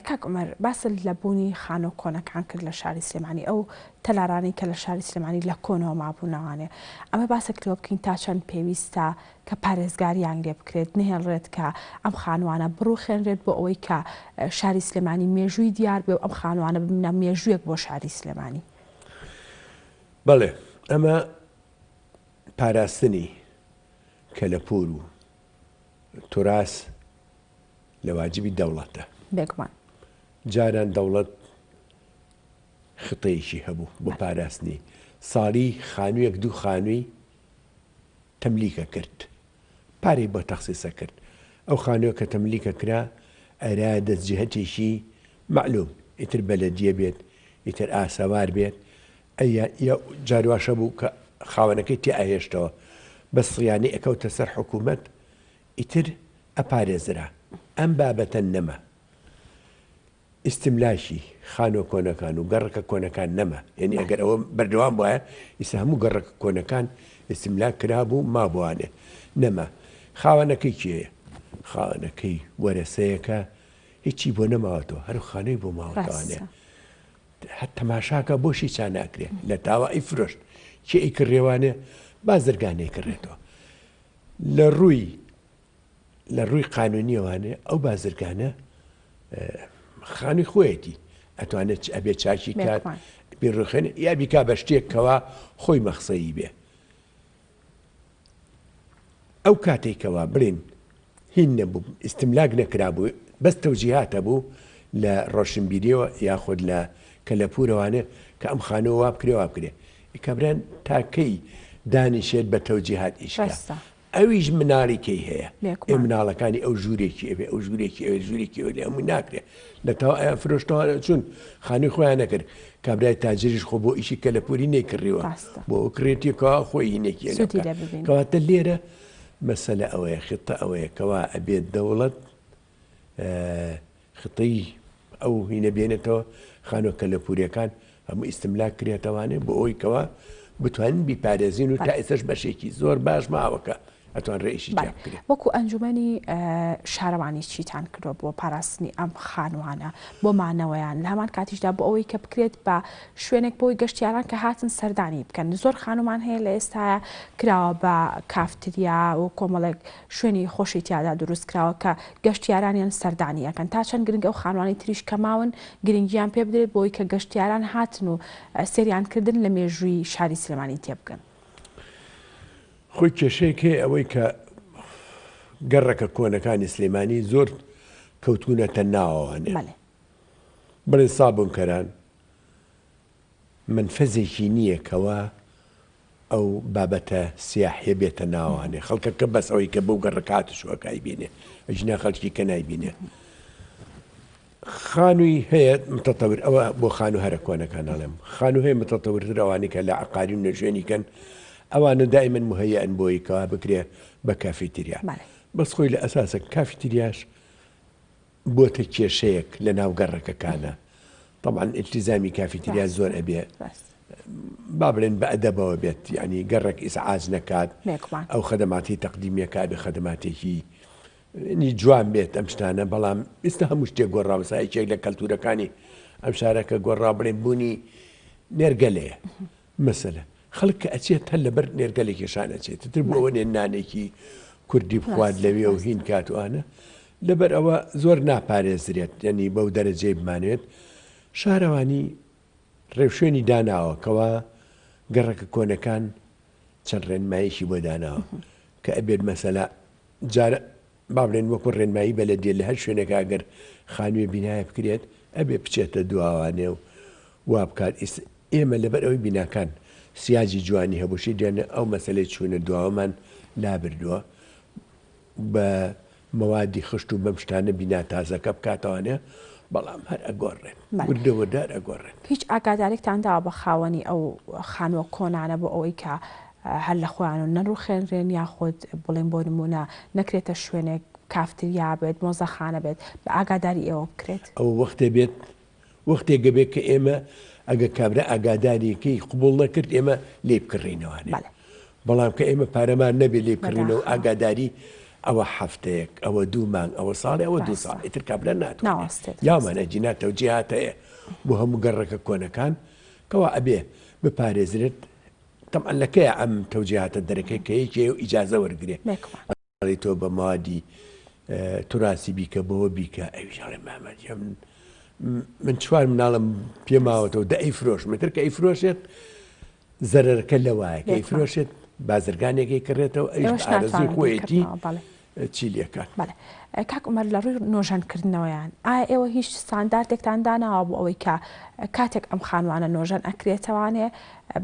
کاک عومەر باس لە بوونی خانۆ کۆنەکان کرد لە شاری سلێمانی ئەو تەلارانەی کە لە شاری سلێمانی لە کۆنەوە مابوونەوانێ ئەمە باسەکرەوە بکەین تا چەند پێویستە کە پارێزگاریان لێ بکرێت نهێنڕێت کە ئەم خانوانە بڕوخێنرێت بۆ ئەوەی کە شاری سلێمانی مێژووی دیار بێ و ئەم خانوانە ببنە مێژوویەک بۆ شاری سلێمانی. بەڵێ ئەمە پاراستنی کەلەپور و توراس لە واجبی دەوڵەتە بێگومان جاران دەوڵەت خطەیەکی هەبوو بۆ پاراستنی ساڵی خانوویەک دوو خانووی تەملیکە کرد پارەی بۆ تەخسیسە کرد ئەو خانووە کە تەملیکە کرا ئەرا دەستجهەتێکی معلوم ئیتر بەلەدیە بێت ئیتر ئاسەوار بێت یا جارواشە بوو کە خاوەنەکەی تێ ئاهێشتەوە بە سڵیانی ئەکەوتە سەر حکوومەت ئیتر ئەپارێزرا ئەم بابەتە نەما ئیستیملاشی خانۆ کۆنەکان و گەڕەکە کۆنەکان نەما یعنی ئەگەر ئەوە بەردەوام بواە ئیسا هەموو گەڕەکە کۆنەکان ئیستیملا کرابوو مابووانێ نەما خاوەنەکەی کێیە خاوەنەکەی وەرەسەیەکە هیچی بۆ نەماوەتەوە هەرو خانەی بۆ ماوەتەوانێ تەماشاکە بۆشی چا ناکرێ لە تاوە ئیفرۆشت کێ ئیکڕێوانێ بازرگانەی کڕێتەوە لە ڕووی قانونیەوانێ ئەو بازرگانە خانی خۆیەتی ئەتوانێت ئەبێ چاکی کات بیڕوخێن یا بیکا بە شتێکەوە خۆی مەخسەیی بێ ئەو کاتێکەوە بڵین هین نەبوو ئیستیملاک نەکرابوو بەس تەوجیهاتە بوو لە ڕۆشنبیریەوە یاخود لە کەلەپورەوانێ کە ئەم خانەوە وا بکرێ وا بکرێ ئیکەبران تاکەی دانیشێت بە تەوجیهات ئیشکا ئەویش مناڵێکی هەیە ئێ مناڵەکانی ئەو ژوورێکی ئەوێ ئەو ژوورێکی ئەوێ ژوورێکی ئەوێ لە هەمووی ناکرێت لە تاوا ئەیان فرۆشتەوە چون خانووی خۆیان نەکرد کابرای تاجریش خۆ بۆ ئیشی کەلەپوری نەیکردیوە بۆ کڕێتیەکەوە خۆی هینێکیەکەواتە لێرە مەسەلە ئەوەیە خطە ئەوەیە کەوا ئەبێت دەوڵەت خطەی ئەو هینە بێنێتەوە خانۆ کەلەپوریەکان هەموو ئیستیملاک کرێتەوانێ بۆ ئەوی کەوا بتوانین بیپارێزین و تا ئێسش بەشێکی زۆر باش ماوەکە ئەتوان ڕێیشی بکرێت. وەکو ئەنجومەنی شارەوانی چیتان کردووە بۆ پاراستنی ئەم خانوانە بۆ مانەوەیان لە هەمان کاتیشدا بۆ ئەوەی کە بکرێت بە شوێنێک بۆی گەشتیاران کە هاتن سەردانی بکەن زۆر خانومان هەیە لە ئێستاە کراوە بە کافتریا و کۆمەڵێک شوێنی خۆشی تیادا دروست کراوە کە گەشتیارانیان سەردانیەکەن تا چەند گرنگ ئەو خانوانی تریش کەماون گرنگیان پێ بدرێت بۆی کە گەشتیاران هاتن و سریانکردن لە مێژووی شاری سلێمانی تێبگەن. خۆی کێشەیەکێ ئەوەی کە گەڕەکە کۆنەکانی سلێمانی زۆر کەوتونەتە ناوانێ بڵێن سابوونکەران منفەزێکی نییە کەوا ئەو بابەتە سیاحیە بێتە ناوانێ خەڵکەکە بەس ئەوەی کە بەو گەڕکاتشوەکای بینێ ئەژنا خەڵکی کە نایبینێ خانووی هەیە متەتەور ئەوە بۆ خانوو هەرە کۆنەکان هەڵێم خانوو هەیە متەتەورتر ئەوانەی کە لە عقاری و نەژێنیکەن ئەوانە دائما مهەیەن بۆی کەوا بکرێ بە کافیتریا بەس خۆی لە ئەساسە کافیتریاش بۆتە کێشەیەک لە ناو گەڕەکەکانە طبعا التزامی کافیتریا زۆر ئەبێ با بڵێن بە ئەدەبەوە بێت یعنی گەڕێک ئیسعاج نەکات ئەو خەدەماتی تەقدیمیەکە بێ خەدەماتێکی جوان بێت ئەم شتانە بەڵام ئێستا هەموو شتێک گۆڕاوە سایەکێک لە کەلتورەکانی ئەم شارەکە گۆڕا بڵێن بوونی نێرگەلەیە مەسەلە خەڵک کە ئەچێت هەر لەبەر نێرگەلێکیشان ئەچێت تر بۆ ئەوە نانێکی کوردی بخوات لەوێ و هین کاتوانە لەبەر ئەوە زۆر ناپارێزرێت یعنی بەو دەرەجێ بمانوێت شارەوانی ڕێوشێنی داناوە کەوا گەڕەکە کۆنەکان چەند ڕێنماییشی بۆ داناوە کە ئەبێت مەسەلا جارە با بڵێن وەکو ڕێنمایی بە لە دێ لە هەر شوێنێک ئەگەر خانووی بینایە بکرێت ئەبێ بچێتە دواوانێ و وا بکات ئێمە لەبەر ئەوەی بیناکان سیاجی جوانی هەبووشی دێنە ئەو مەسلەی چوونە دواوەمان لابردووە بە مەوادی خشت و بەم شتانە بینا تازەکە بکاتەوانێ بەڵام هەر ئەگۆڕێن وردەوەدار ئەگۆڕێن هیچ ئاگادارێکتان داوە بە خاوەنی ئەو خانووە کۆنانە بۆ ئەوەی کە هەر لە خۆیان و نەڕوخێنرێن یاخود بڵێن بۆ نمونە نەکرێتە شوێنێک کافتریا بێت مۆزەخانە بێت بە ئاگاداری ئێوە بکرێت ئەو وەختێ بێت وەختێک گەبێت کە ئێمە ئەگە کابرا ئاگاداریەکەی قبول نەکرد ئێمە لێ بکڕینەوەانێ بەڵام کە ئێمە پارەمان نەبێت لێ بکڕینەوە ئاگاداری ئەوە هەفتەیەک ئەوە 2 مانگ ئەوە ساڵی ئەوە 2 ساڵ ئیتر کابرا ناتوانێت یامانە جیناتە و جیهاتەیە بۆ هەموو گەڕەکە کۆنەکان کەوا ئەبێ بپارێزرێت طبعا لەکەیە ئەم تەوجیهاتە دەرەکەی کە یەکێ و ئیجازە وەرگێ تۆ بە موادی توراسی بیکە بەوە بیکە ئەویژاڵێ مامەدیە من چوار مناڵم پێماوەتەوە دە ئەیفرۆش متر کە ئەیفرۆشێت زەرەرەکە لەوایە کە ئەیفرۆشێت بازرگانێکی کڕێتەوە ئەوش ئارەزوی خۆیەتی چی لێکات کاک عومەر لە ڕووی نۆژەنکردنەوەیان ئایا ئێوە هیچ ستانداردێکتان داناوە بۆ ئەوەی کە کاتێک ئەم خانوانە نۆژەن ئەکرێتەوانێ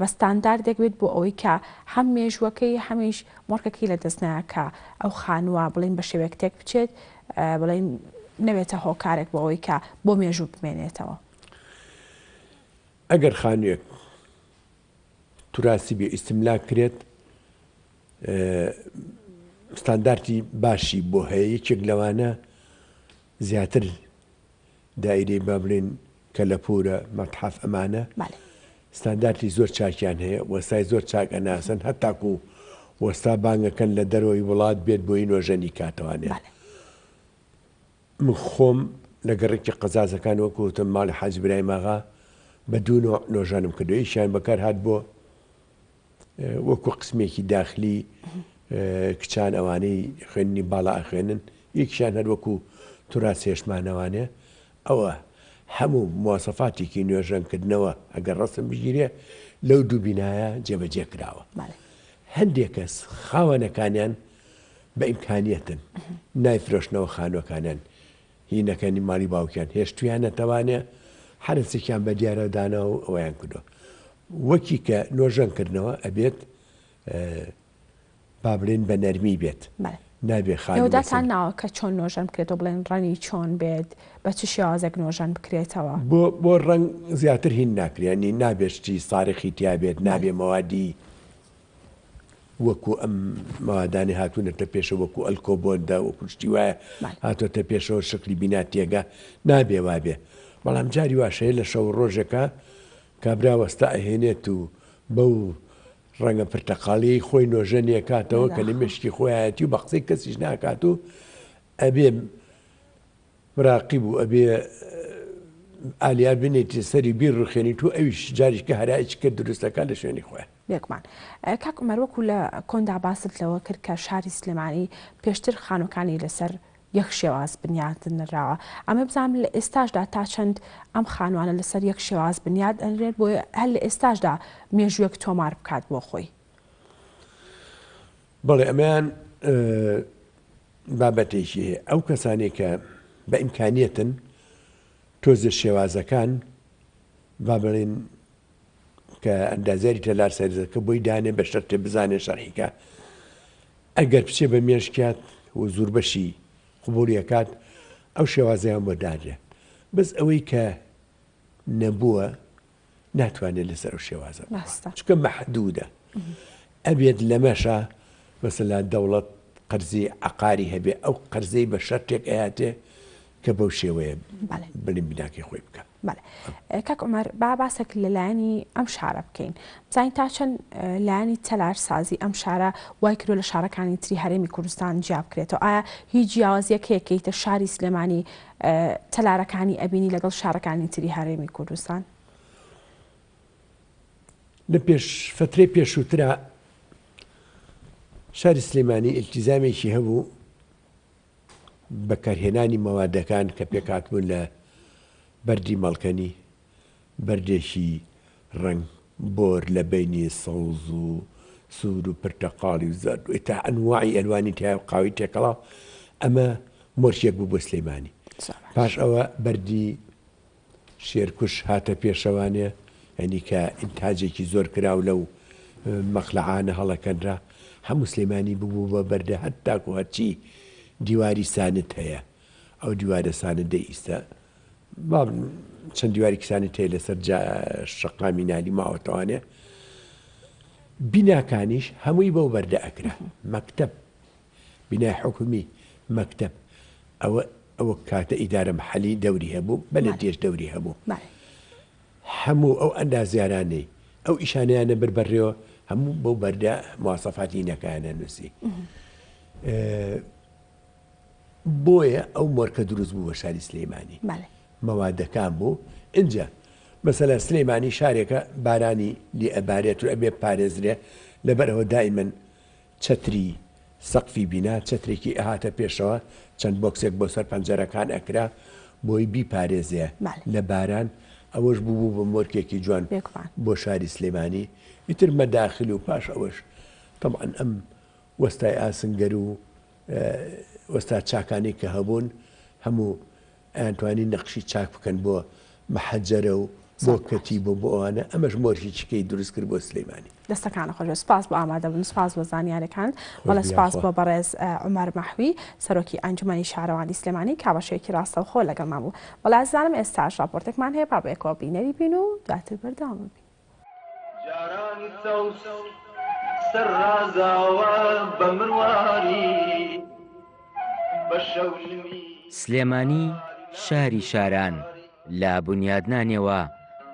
بە ستانداردێک بێت بۆ ئەوەی کە هەم مێژوەکەی هەمیش مۆرکەکەی لە دەستنایەکە ئەو خانووە بڵین بە شێوەیەک تێک بچێت بڵین نەوێتە هۆکارێک بۆ ئەوەی کە بۆ مێژوو بمێنێتەوە ئەگەر خانوویەک توراسی بێ ئیستیملاک کرێت ستانداردی باشی بۆ هەیە یەکێک لەوانە زیاتر دایرەی با بڵێن کە لە پورە مەتحەف ئەمانە ستانداردی زۆر چاکیان هەیە وەستای زۆر چاک ئەناسن هەتاکو وەستا بانگەکەن لە دەرەوەی وڵات بێت بۆی نۆژەنی کاتەوانێت من خۆم لە گەڕێکی قەزازەکان وەکوتم ماڵی حاج برایم ئاغا بە 2 نۆژانم کردو یەکیان بەکار هات بۆ وەکو قسمێکی داخلی کچان ئەوانەی خوێنی باڵا ئەخوێنن یەکیان هەر وەکو توراس هێشمانەوانێ ئەوە هەموو مواسەفاتێکی نوێژەنکردنەوە ئەگەر ڕستم بگیرێ لەو دوو بینایە جێبەجێ کراوە هەندێک کەس خاوەنەکانیان بە ئیمکانیەتن نایفرۆشنەوە خانوەکانیان هینەکانی ماڵی باوکیان هێشتویان نەتەوانێ حرسێکیان بە دیارە داناوە و ئەویان کردو وەکی کە نۆژەنکردنەوە ئەبێت با بڵێن بە نەرمی بێت نابێ خانووداتان ناوە کە چۆن نۆژەن بکرێتەوە بڵێن ڕەنی چۆن بێت بە چ شێوازێک نۆژەن بکرێتەوە بۆ ڕەنگ زیاتر هین ناکرێنی نابێشتی ساڕێکی تیا بێت نابێ مەوادی وەکو ئەم مەوادانی هاتوونەتە پێشە وەکو ئەلکۆبۆندا وەکو شتی وایە هاتوۆتە پێشەوە شکلی بینا تێگە نابێ وابێ بەڵام جاری واشەیە لە شەو ڕۆژەکە کابرا وەستا ئەهێنێت و بەو ڕەنگە پرتەقاڵی خۆی نۆژەنیە کاتەوە کە لە مشکی خۆیەتی و بە قسەی کەسیش ناکات و ئەبێ مراقیب و ئەبێ ئالیا بنێتی سەری بیر ڕوخێنی تو ئەویش جاریشکە هەرایکی کرد دروستەکە لە شوێنی خۆیان بێکمان کاک عومەر وەکو لە کۆندا باست لەوە کرد کە شاری سلێمانی پێشتر خانووەکانی لەسەر یەک شێواز بنیادنراوە ئەمە بزانم لە ئێستاشدا تا چەند ئەم خانوانە لەسەر یەک شێواز بنیاد ئەنرێت بۆ هەر لە ئێستاشدا مێژوویەک تۆمار بکات بۆ خۆی بەڵێ ئەمەیان بابەتێکی هەیە ئەو کەسانی کە بە ئیمکانیەتن تۆزە شێوازەکان با بڵێن کە ئەندازیاری تەلار سەرزەکە بۆی دانێ بە شەرتێ بزانێ شەرحیکە ئەگەر بچێ بە مێژکات و زۆر بەشی قبولیەکات ئەو شێوازیان بۆ دادرێت بەس ئەوەی کە نەبووە ناتوانێت لەسەر ئەو شێوازە چکە مەحدودە ئەبێت لەمەشە مەسەلا دەوڵەت قەرزی عقاری هەبێ ئەو قەرزەی بە شەرتێک ئەیاتێ کە بەو شێوەیە بنیم بیناکی خۆی بکە. کاک عومەر با باسێک لەلایەنی ئەم شارە بکەین بزانین تا چەند لایەنی تەلارسازی ئەم شارە وای کردو لە شارەکانی تری هەرێمی کوردستان جیا بکرێتەوە ئایا هیچ جیاوازیەک هەیەکەیتە شاری سلێمانی تەلارەکانی ئەبینی لەگەڵ شارەکانی تری هەرێمی کوردستان؟ لە فترەی پێشووترا شاری سلێمانی ئیلتیزامێکی هەبوو بەکارهێنانی مەوادەکان کە پێکاتبوون لە بەردی مەڵکەنی بەردێکی ڕنگ بۆر لە بینی سەوز و سوور و پرتەقاڵی و زەرد تا ئەنواعی ئەلوانی تیا و قاوی تێکەڵاو ئەمە مۆرشێک بوو بۆ سلێمانی. پاش ئەوە بەردی شێرکوش هاتە پێشەوانێ ینی کە ئینتاجێکی زۆر کراو لەو مەخلەعانە هەڵەکەنرا هەموو سلێمانی ببوو بە بەردە هەتاکو هەرچی دیواری سانت هەیە ئەو دیوارە سانت دەئیستا چەند دیواری کسانی تێ لەسەر شەقامی نالی ماوەتەوانێ بیناکانیش هەمووی بەو بەردە ئەکرا مەکتەب بینای حکومی مەکتەب ئەوە کاتە ئیدارە محەلی دەوری هەبوو بەلە دێش دەوری هەبوو هەموو ئەو ئەندازیارانەی ئەو ئیشانیانە بربەڕێەوە هەموو بەو بەردە مواسەفاتی نەکانە نووسی بۆیە ئەو مۆرکە دروست بوو بە شاری سلێمانی مەوادەکان بوو اینجا مەسەلە سلێمانی شارێکە بارانی لی ئەبارێت و ئەبێ پارێزرێ لەبەرەوە دائیمەن چەتری سەقفی بینا چەترێکی ئەهاتە پێشەوە چەند بۆکسێک بۆ سەر پەنجەرەکان ئەکرا بۆی بیپارێزێ لە باران ئەوەش بوو بە مۆرکێکی جوان بۆ شاری سلێمانی ئیتر مەداخل و پاش ئەوەش طبعاً ئەم وەستای ئاسنگەر و وەستا چاکانی کە هەبوون هەموو ئەیانتوانی نەقشی چاک بکەن بۆ مەحەجەرە و بۆ کەتی بۆ ئەوانە ئەمەش مۆرشی چکەی دروست کرد بۆ سلێمانی. دەستەکانە خۆش سپاس بۆ ئامادەبوون سپاس بۆ زانیاریەکان وەڵە سپاس بۆ بەڕێز عومەر مەحوی سەرۆکی ئەنجومەنی شارەوانی سلێمانی کابەشێکی ڕاستە و خۆ لەگەڵمان بوو. وەڵا ئازانم ئێستاش راپۆرتێکمان هەیە با بەیەکەوە بینەری بین و دواتر بەردەوام بین. سلێمانی شاری شاران لا بنیادنانەوە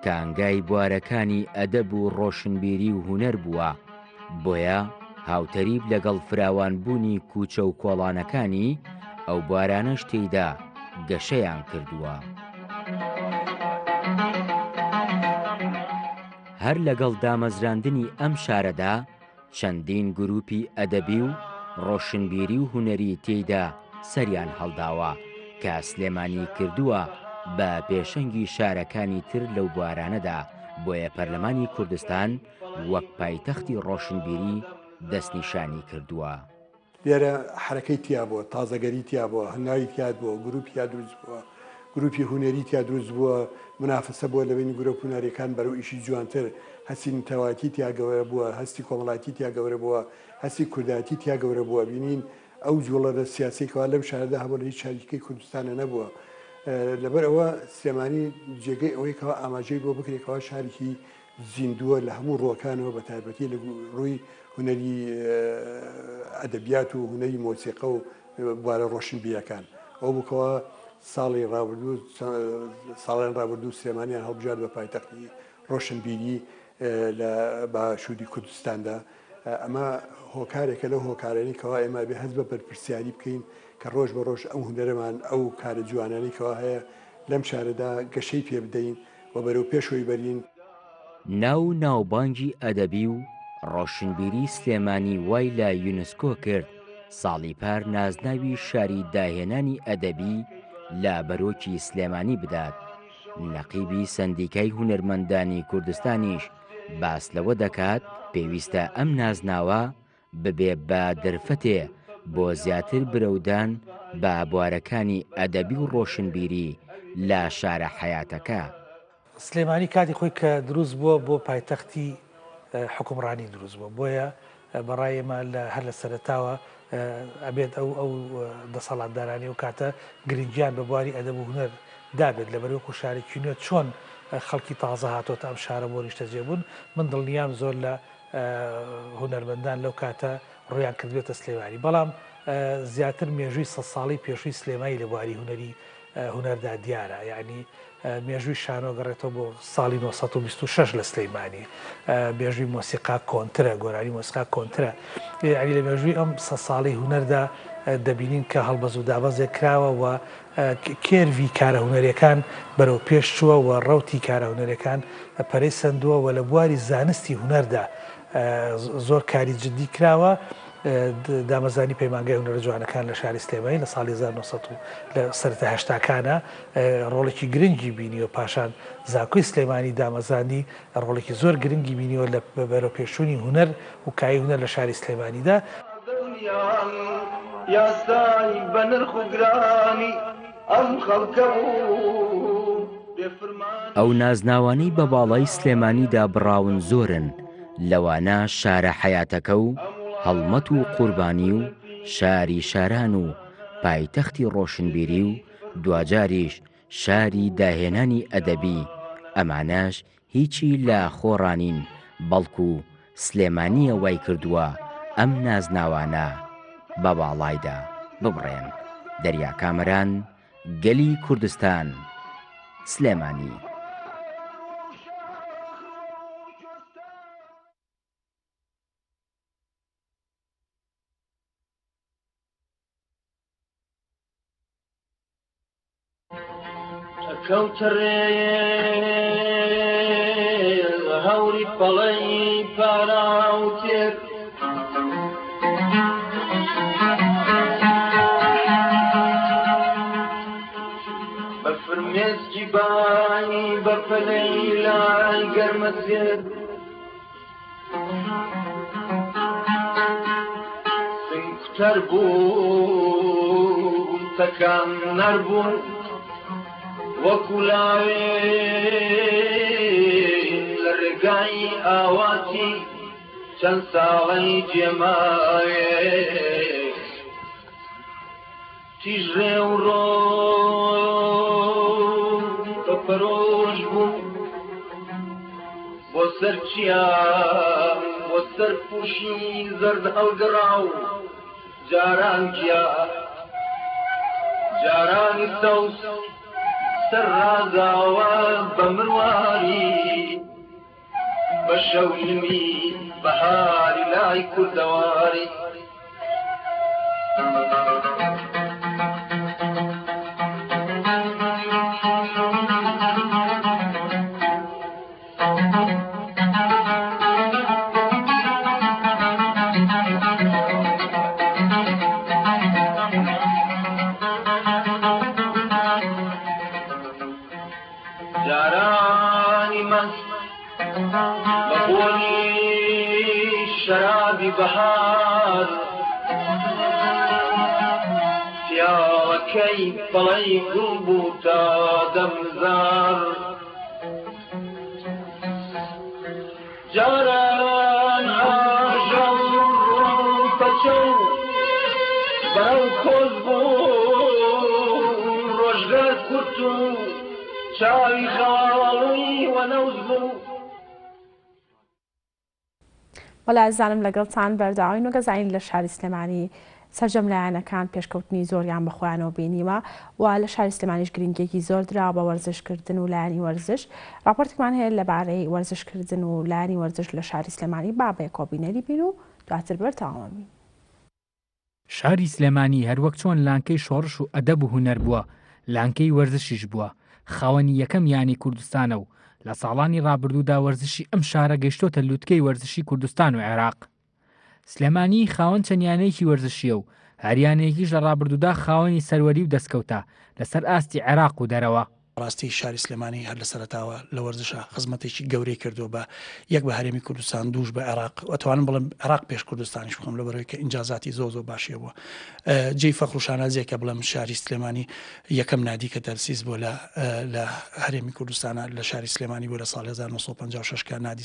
کانگای بوارەکانی ئەدەب و ڕۆشنبیری و هونەر بووە بۆیە هاوتەریب لەگەڵ فراوانبوونی کوچە و کۆڵانەکانی ئەو بوارانەش تێیدا گەشەیان کردووە. هەر لەگەڵ دامەزراندنی ئەم شارەدا چەندین گروپی ئەدەبی و ڕۆشنبیری و هونەری تێیدا سەریان هەڵداوە کە سلێمانی کردووە بە پێشەنگی شارەکانی تر لەو بوارانەدا بۆیە پەرلەمانی کوردستان وەک پایتەختی ڕۆشنبیری دەستنیشانی کردووە. لێرە حرەکەی تیا بووە تازەگەری تیا بووە هەنگاوی تیاد بووە گروپیا دروست بووە گروپی هونەری تیا دروست بووە منافسە بووە لەبینی گرۆپ هونەریەکان بەرەو ئیشی جوانتر هەستی نتەواتی تیا گەورە بووە هەستی کۆمەڵاتی تیا گەورە بووە هەستی کورداتی تیا گەورە بووە بینین ئەو جوڵە سیاسیکەوە لەم شارەدا هەبوو لە هیچ شاریکەی کوردستانە نەبووە لەبەر ئەوە سلێمانی جێگەی ئەوەی کەەوە ئاماژەی بۆ بکرێتەوە شارێکی زیندووە لە هەموو ڕۆکانەوە بە تایبەتی لە ڕووی هونەری ئەدەبیات و هونەری مۆسیقە و بوارە ڕۆشنبیەکان ئەو بکەوە ساڵی ڕابردوو ساڵیان ڕابردوو سلێمانیان هەڵبژار بە پایتەختی ڕۆشنبیری لە باشووری کوردستاندا ئەمە هۆکارێکە لەو هۆکارانی کەوا ئێمە بێ هەست بە بەرپرسیاری بکەین کە ڕۆژ بە ڕۆژ ئەو هونەرەمان ئەو کارە جوانانی کەوا هەیە لەم شارەدا گەشەی پێ بدەین و بەرەو پێشەوەی بەرین. ناوبانگی ئەدەبی و ڕۆشنبیری سلێمانی وای لە یونسکۆ کرد ساڵی پار نازناوی شاری داهێنانی ئەدەبی لە بەرۆکی سلێمانی بدات. نەقیبی سەندیکای هونەرمەندانی کوردستانیش باس لەوە دەکات پێویستە ئەم نازناوە ببێ بە دەرفەتێ بۆ زیاتر برەودان بە بوارەکانی ئەدەبی و ڕۆشنبیری لە شارە حەیاتەکە. سلێمانی کاتی خۆی کە دروست بووە بۆ پایتەختی حکومڕانی دروست بووە بۆیە بەڕای ئێمە هەر لە سەرەتاوە ئەبێت ئەو دەسەڵاتدارانی و کاتە گرنگیان بە بواری ئەدەب و هونەر دابێت لە بەرەوەکو شارێکی نوێ چۆن خەڵکی تازە هاتۆتە ئەم شارە بۆ ریشتە جێبوون من دڵنیام زۆر لە هونەرمەندان لەو کاتە ڕویان کردوێتە سلێمانی بەڵام زیاتر مێژووی 100 ساڵی پێشووی سلێمانی لە بواری هوەری هوەردا دیارە یعنی مێژووی شانۆ گەڕێتەوە بۆ ساڵی 1926 لە سلەیمانی مێژووی مۆسیقا کۆنترە گۆرانی مۆسیقا کۆنترە یعنی لە مێژووی ئەم 100 ساڵی هوەردا دەبینین کە هەڵبەز و دابەزێک کراوە و کێروی کارە هوەریەکان بەرەو پێش چووە و ڕەوتی کارە هوەریەکان پەرەی سندووە و لە بواری زانستی هوەردا زۆر کاری جدی کراوە دامەزانی پەیمانگای هونەرە جوانەکان لە شاری سلێمانی لە ساڵی 1970 لە سەرەتا هەشتاکانە ڕۆڵێکی گرنگی بینیوە پاشان زاکۆی سلێمانی دامەزانی ڕۆڵێکی زۆر گرنگی بینیوە لە بەرەو پێشوونی هوەر و کایی هوەر لە شاری سلێمانیدا یاسای بە نرخ و گرانی ئەم خەڵکە ئەو نازناوانەی بە باڵای سلێمانیدا بڕاون زۆرن لەوانە شارە حەیاتەکە و هەڵمەت و قوربانی و شاری شاران و پایتەختی ڕۆشنبیری و دوجاریش شاری داهێنانی ئەدەبی ئەمانەش هیچی لە خۆڕانین بەڵکو سلێمانیە وای کردووە ئەم نازناوانە بە باڵایدا ببڕێن. دەریا کامەران، گەلی کوردستان، سلێمانی. کەوتڕێ هەوری پەڵەی پاراوتێر بە فرمێسکی بانی بە پەلەی لای گەرمە زێر سنگتەر بوو تەکان نەربوون وەکو لاوێن لە ڕێگای ئاواتی چەند ساڵی جێماوێ تیژڕێ و ڕۆ بە پەرۆژ بوو بۆ سەر چیان بۆ سەر پوشی زەرد هەڵگەڕاو جاران گیا جارانی سەوس سەر ڕازاوە بە مرواری بە شەویمی بەهاری لای کوردەواری بەهار پیاوەکەی بەڵەی گوڵ بوو تا دەمزار جاران ئاژەڵ پەچە و بەرەو کۆز بوو ڕۆژگار کورت و چاوی خاڵی وەنەوز بوو. وەلا ئەزانم لەگەڵتان بەرداوین و گەزاین لە شاری سلێمانی سەرجەم لایەنەکان پێشکەوتنی زۆریان بەخۆیانەوە بینیوە و لە شاری سلێمانیش گرنگێکی زۆر درا بە وەرزشکردن و لایەنی وەرزش. راپۆرتێکمان هەیە لەبارەی وەرزشکردن و لایەنی وەرزش لە شاری سلێمانی با بە کۆبینەری بین و دواتر بەرتاوە بین. شاری سلێمانی هەروەک چۆن لانکەی شۆڕش و ئەدەب و هونەر بووە لانکەی وەرزشیش بووە خاوەنی یەکەم یانی کوردستانە و لە ساڵانی ڕابردوودا وەرزشی ئەم شارە گەیشتۆتە لووتکەی وەرزشی کوردستان و عێراق. سلێمانی خاوەن چەندیانەیەکی وەرزشیە و هەریانەیەکیش لە ڕابردوودا خاوەنی سەروەری و دەستکەوتە لەسەر ئاستی عێراق و دەرەوە. ڕاستی شاری سلێمانی هەر لە سەرەتاوە لە وەرزشە خزمەتێکی گەورەی کردو بە یەک بە هەرێمی کوردستان دووش بە عێراق ئەتوانم بڵم عێراق پێش کوردستانیش بخۆم لەبەرەوەی کە ئینجازاتی زۆ باشیە بووە. جێی فەخر و شانازیەکە بڵم شاری سلێمانی یەکەم نادی کە دەرسیز بۆ لە هەرێمی کوردستانە لە شاری سلێمانی بۆ لە ساڵ 1956 کە نادی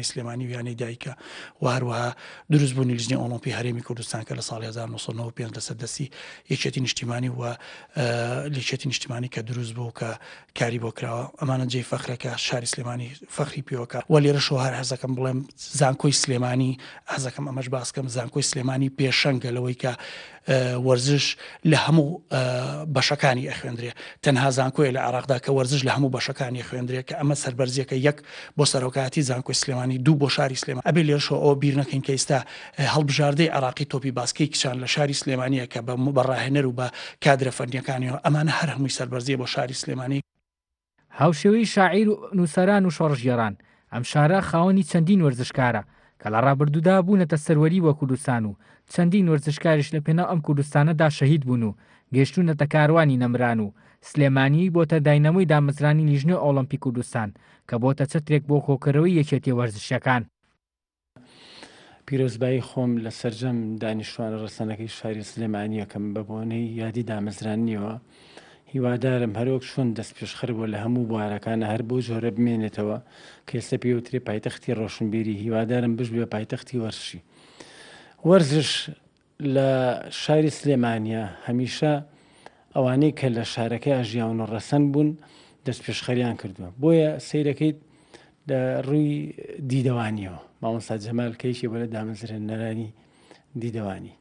سلێمانی ویانەی دایکە و هەروەها دروستبوونی لیژنەی ئۆلۆمپی هەرێمی کوردستان کە لە ساڵ 1995 لەسەر دەستی یەکێتی نیشتیمانی و لیچێتی نیشتیمانی کە دروست بوو کە کاری بۆ کراوە ئەمانە جێی فەخرەکە شاری سلێمانی فەخری پێوەکە وە لێرە شۆ هەر هەزەکەم بڵێم زانکۆی سلێمانی هەزەکەم ئەمەش باسکەم زانکۆی سلێمانی پێشەنگە لەوەی کە وەرزش لە هەموو بەشەکانی ئەخوێندرێ تەنها زانکۆی لە عراقدا کە وەرزش لە هەموو بەشەکانی خوێندرێت کە ئەمە سەربەرزیەکە یەک بۆ سەرۆکاتی زانکۆی سلێمانی دوو بۆ شاری سلێمان ئەبێ لێرە شۆ ئەوە بیر نەکەین کە ئێستا هەڵبژاردەی عراقی تۆپی باسکەی کچان لە شاری سلێمانیە کە بە بەڕاهێنەر و بە کادرە فەرنیەکانیەوە ئەمانە هەر هەمووی سەربەرزیە بۆ شاری سلێمانی. هاوشێوەی شاعیر و نووسەران و شۆڕژگێڕان ئەم شارە خاوەنی چەندین وەرزشکارە کە لە ڕابردوودا بوونەتە سەروەری وە کوردستان و چەندین وەرزشکاریش لە پێناو ئەم کوردستانەدا شەهید بوون و گەیشتوونەتە کاروانی نەمران و سلێمانی بۆتە داینەمەی دامەزرانی لیژنەوەی ئۆڵۆمپیک کوردستان کە بۆتە چەترێک بۆ کۆکەرەوەی یەکێتی وەرزشیەکان. پیرۆزبایی خۆم لە سەرجەم دانیشتوانە ڕستنەکەی شاری سلێمانیەکەم بە بۆنەی یادی دامەزرانیەوە هیوادارم هەرۆک چۆن دەست پێشخەر بۆ لە هەموو بوارەکانە هەر بۆ جۆرە بمێنێتەوە کە ئێستا پێوترێ پایتەختی ڕۆشنبیری هیوادارم بش بێ پایتەختی وەرزشی. وەرزش لە شاری سلێمانیە هەمیشە ئەوانەی کە لە شارەکەی ئاژیاون و ڕەسەن بوون دەست پێشخەریان کردووە بۆیە سیرەکەیت لە ڕووی دیدەوانیەوە مامۆستا جەمال کەیشی بۆ لە دامەزرێنەرانی دیدەوانی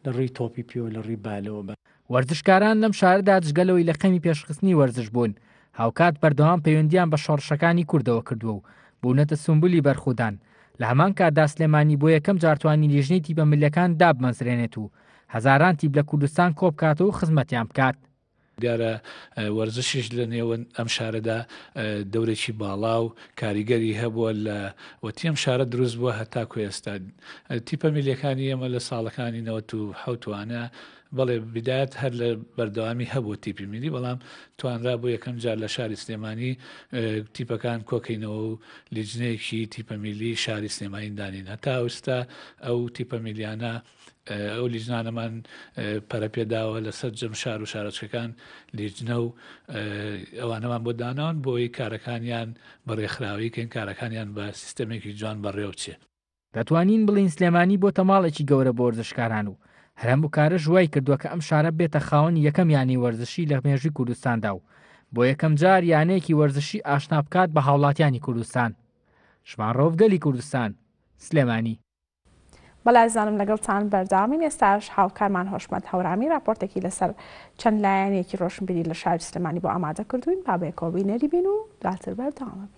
لە ڕووی تۆپی پێوە لە ڕووی بالەوە وەرزشکاران لەم شارەدا جگەلەوەی لە خەمی پێشخستنی وەرزش بوون هاوکات بەردەوام پەیوەندیان بە شۆڕشەکانی کوردەوە کردووە و بوونەتە سمبولی بەرخودان لە هەمان کاتدا سلێمانی بۆ یەکەم جارتوانی لیژنەی تیپە ملیەکان دابمەزرێنێت و هەزاران تیپ لە کوردستان کۆبکاتەوە و خزمەتیان بکات. دیارە وەرزشیش لە نێوە ئەم شارەدا دەورێکی باڵا و کاریگەری هەبووە لە وەتیم شارە دروست بووە هەتاکو ئێستا تیپە میلیەکانی ئێمە لە ساڵەکانی 1970وانە بەڵێ بدایەت هەر لە بەردەوامی هەبوو تیپی میلی بەڵام توانرا بۆ یەکەم جار لە شاری سلێمانی تیپەکان کۆکەینەوە و لیژنەیەکی تیپە میلی شاری سلێمانی دانین هەتا ئێستا ئەو تیپە میلیانە ئەو لیژنانەمان پەرەپێداوە لەسەر جەم شار و شارەچەکان لیژنە و ئەوانەمان بۆ داناون بۆی کارەکانیان بەڕێکخراویکەین کارەکانیان بە سیستەمێکی جوان بەڕێوچێ. دەتوانین بڵین سلێمانی بۆتە ماڵێکی گەورە بۆ وەرزشکاران و هەرهەموو کارە ژوای کردووە کە ئەم شارە بێتە خاوەنی یەکەم یانەی وەرزشی لە مێژووی کوردستاندا و بۆ یەکەم جار یانەیەکی وەرزشی ئاشنا بکات بە هاوڵاتیانی کوردستان. شمان ڕۆڤگەلی کوردستان سلێمانی. بەڵازانم لەگەڵتان بەردامین ئێستاش هاوکارمان هۆشمەند هەورامی راپۆرتێکی لەسەر چەند لایەنێکی ڕۆشنبیری لە شاری سلێمانی بۆ ئامادە کردوین با بەیەکەوە بینەری بین و دواتر بەردەوام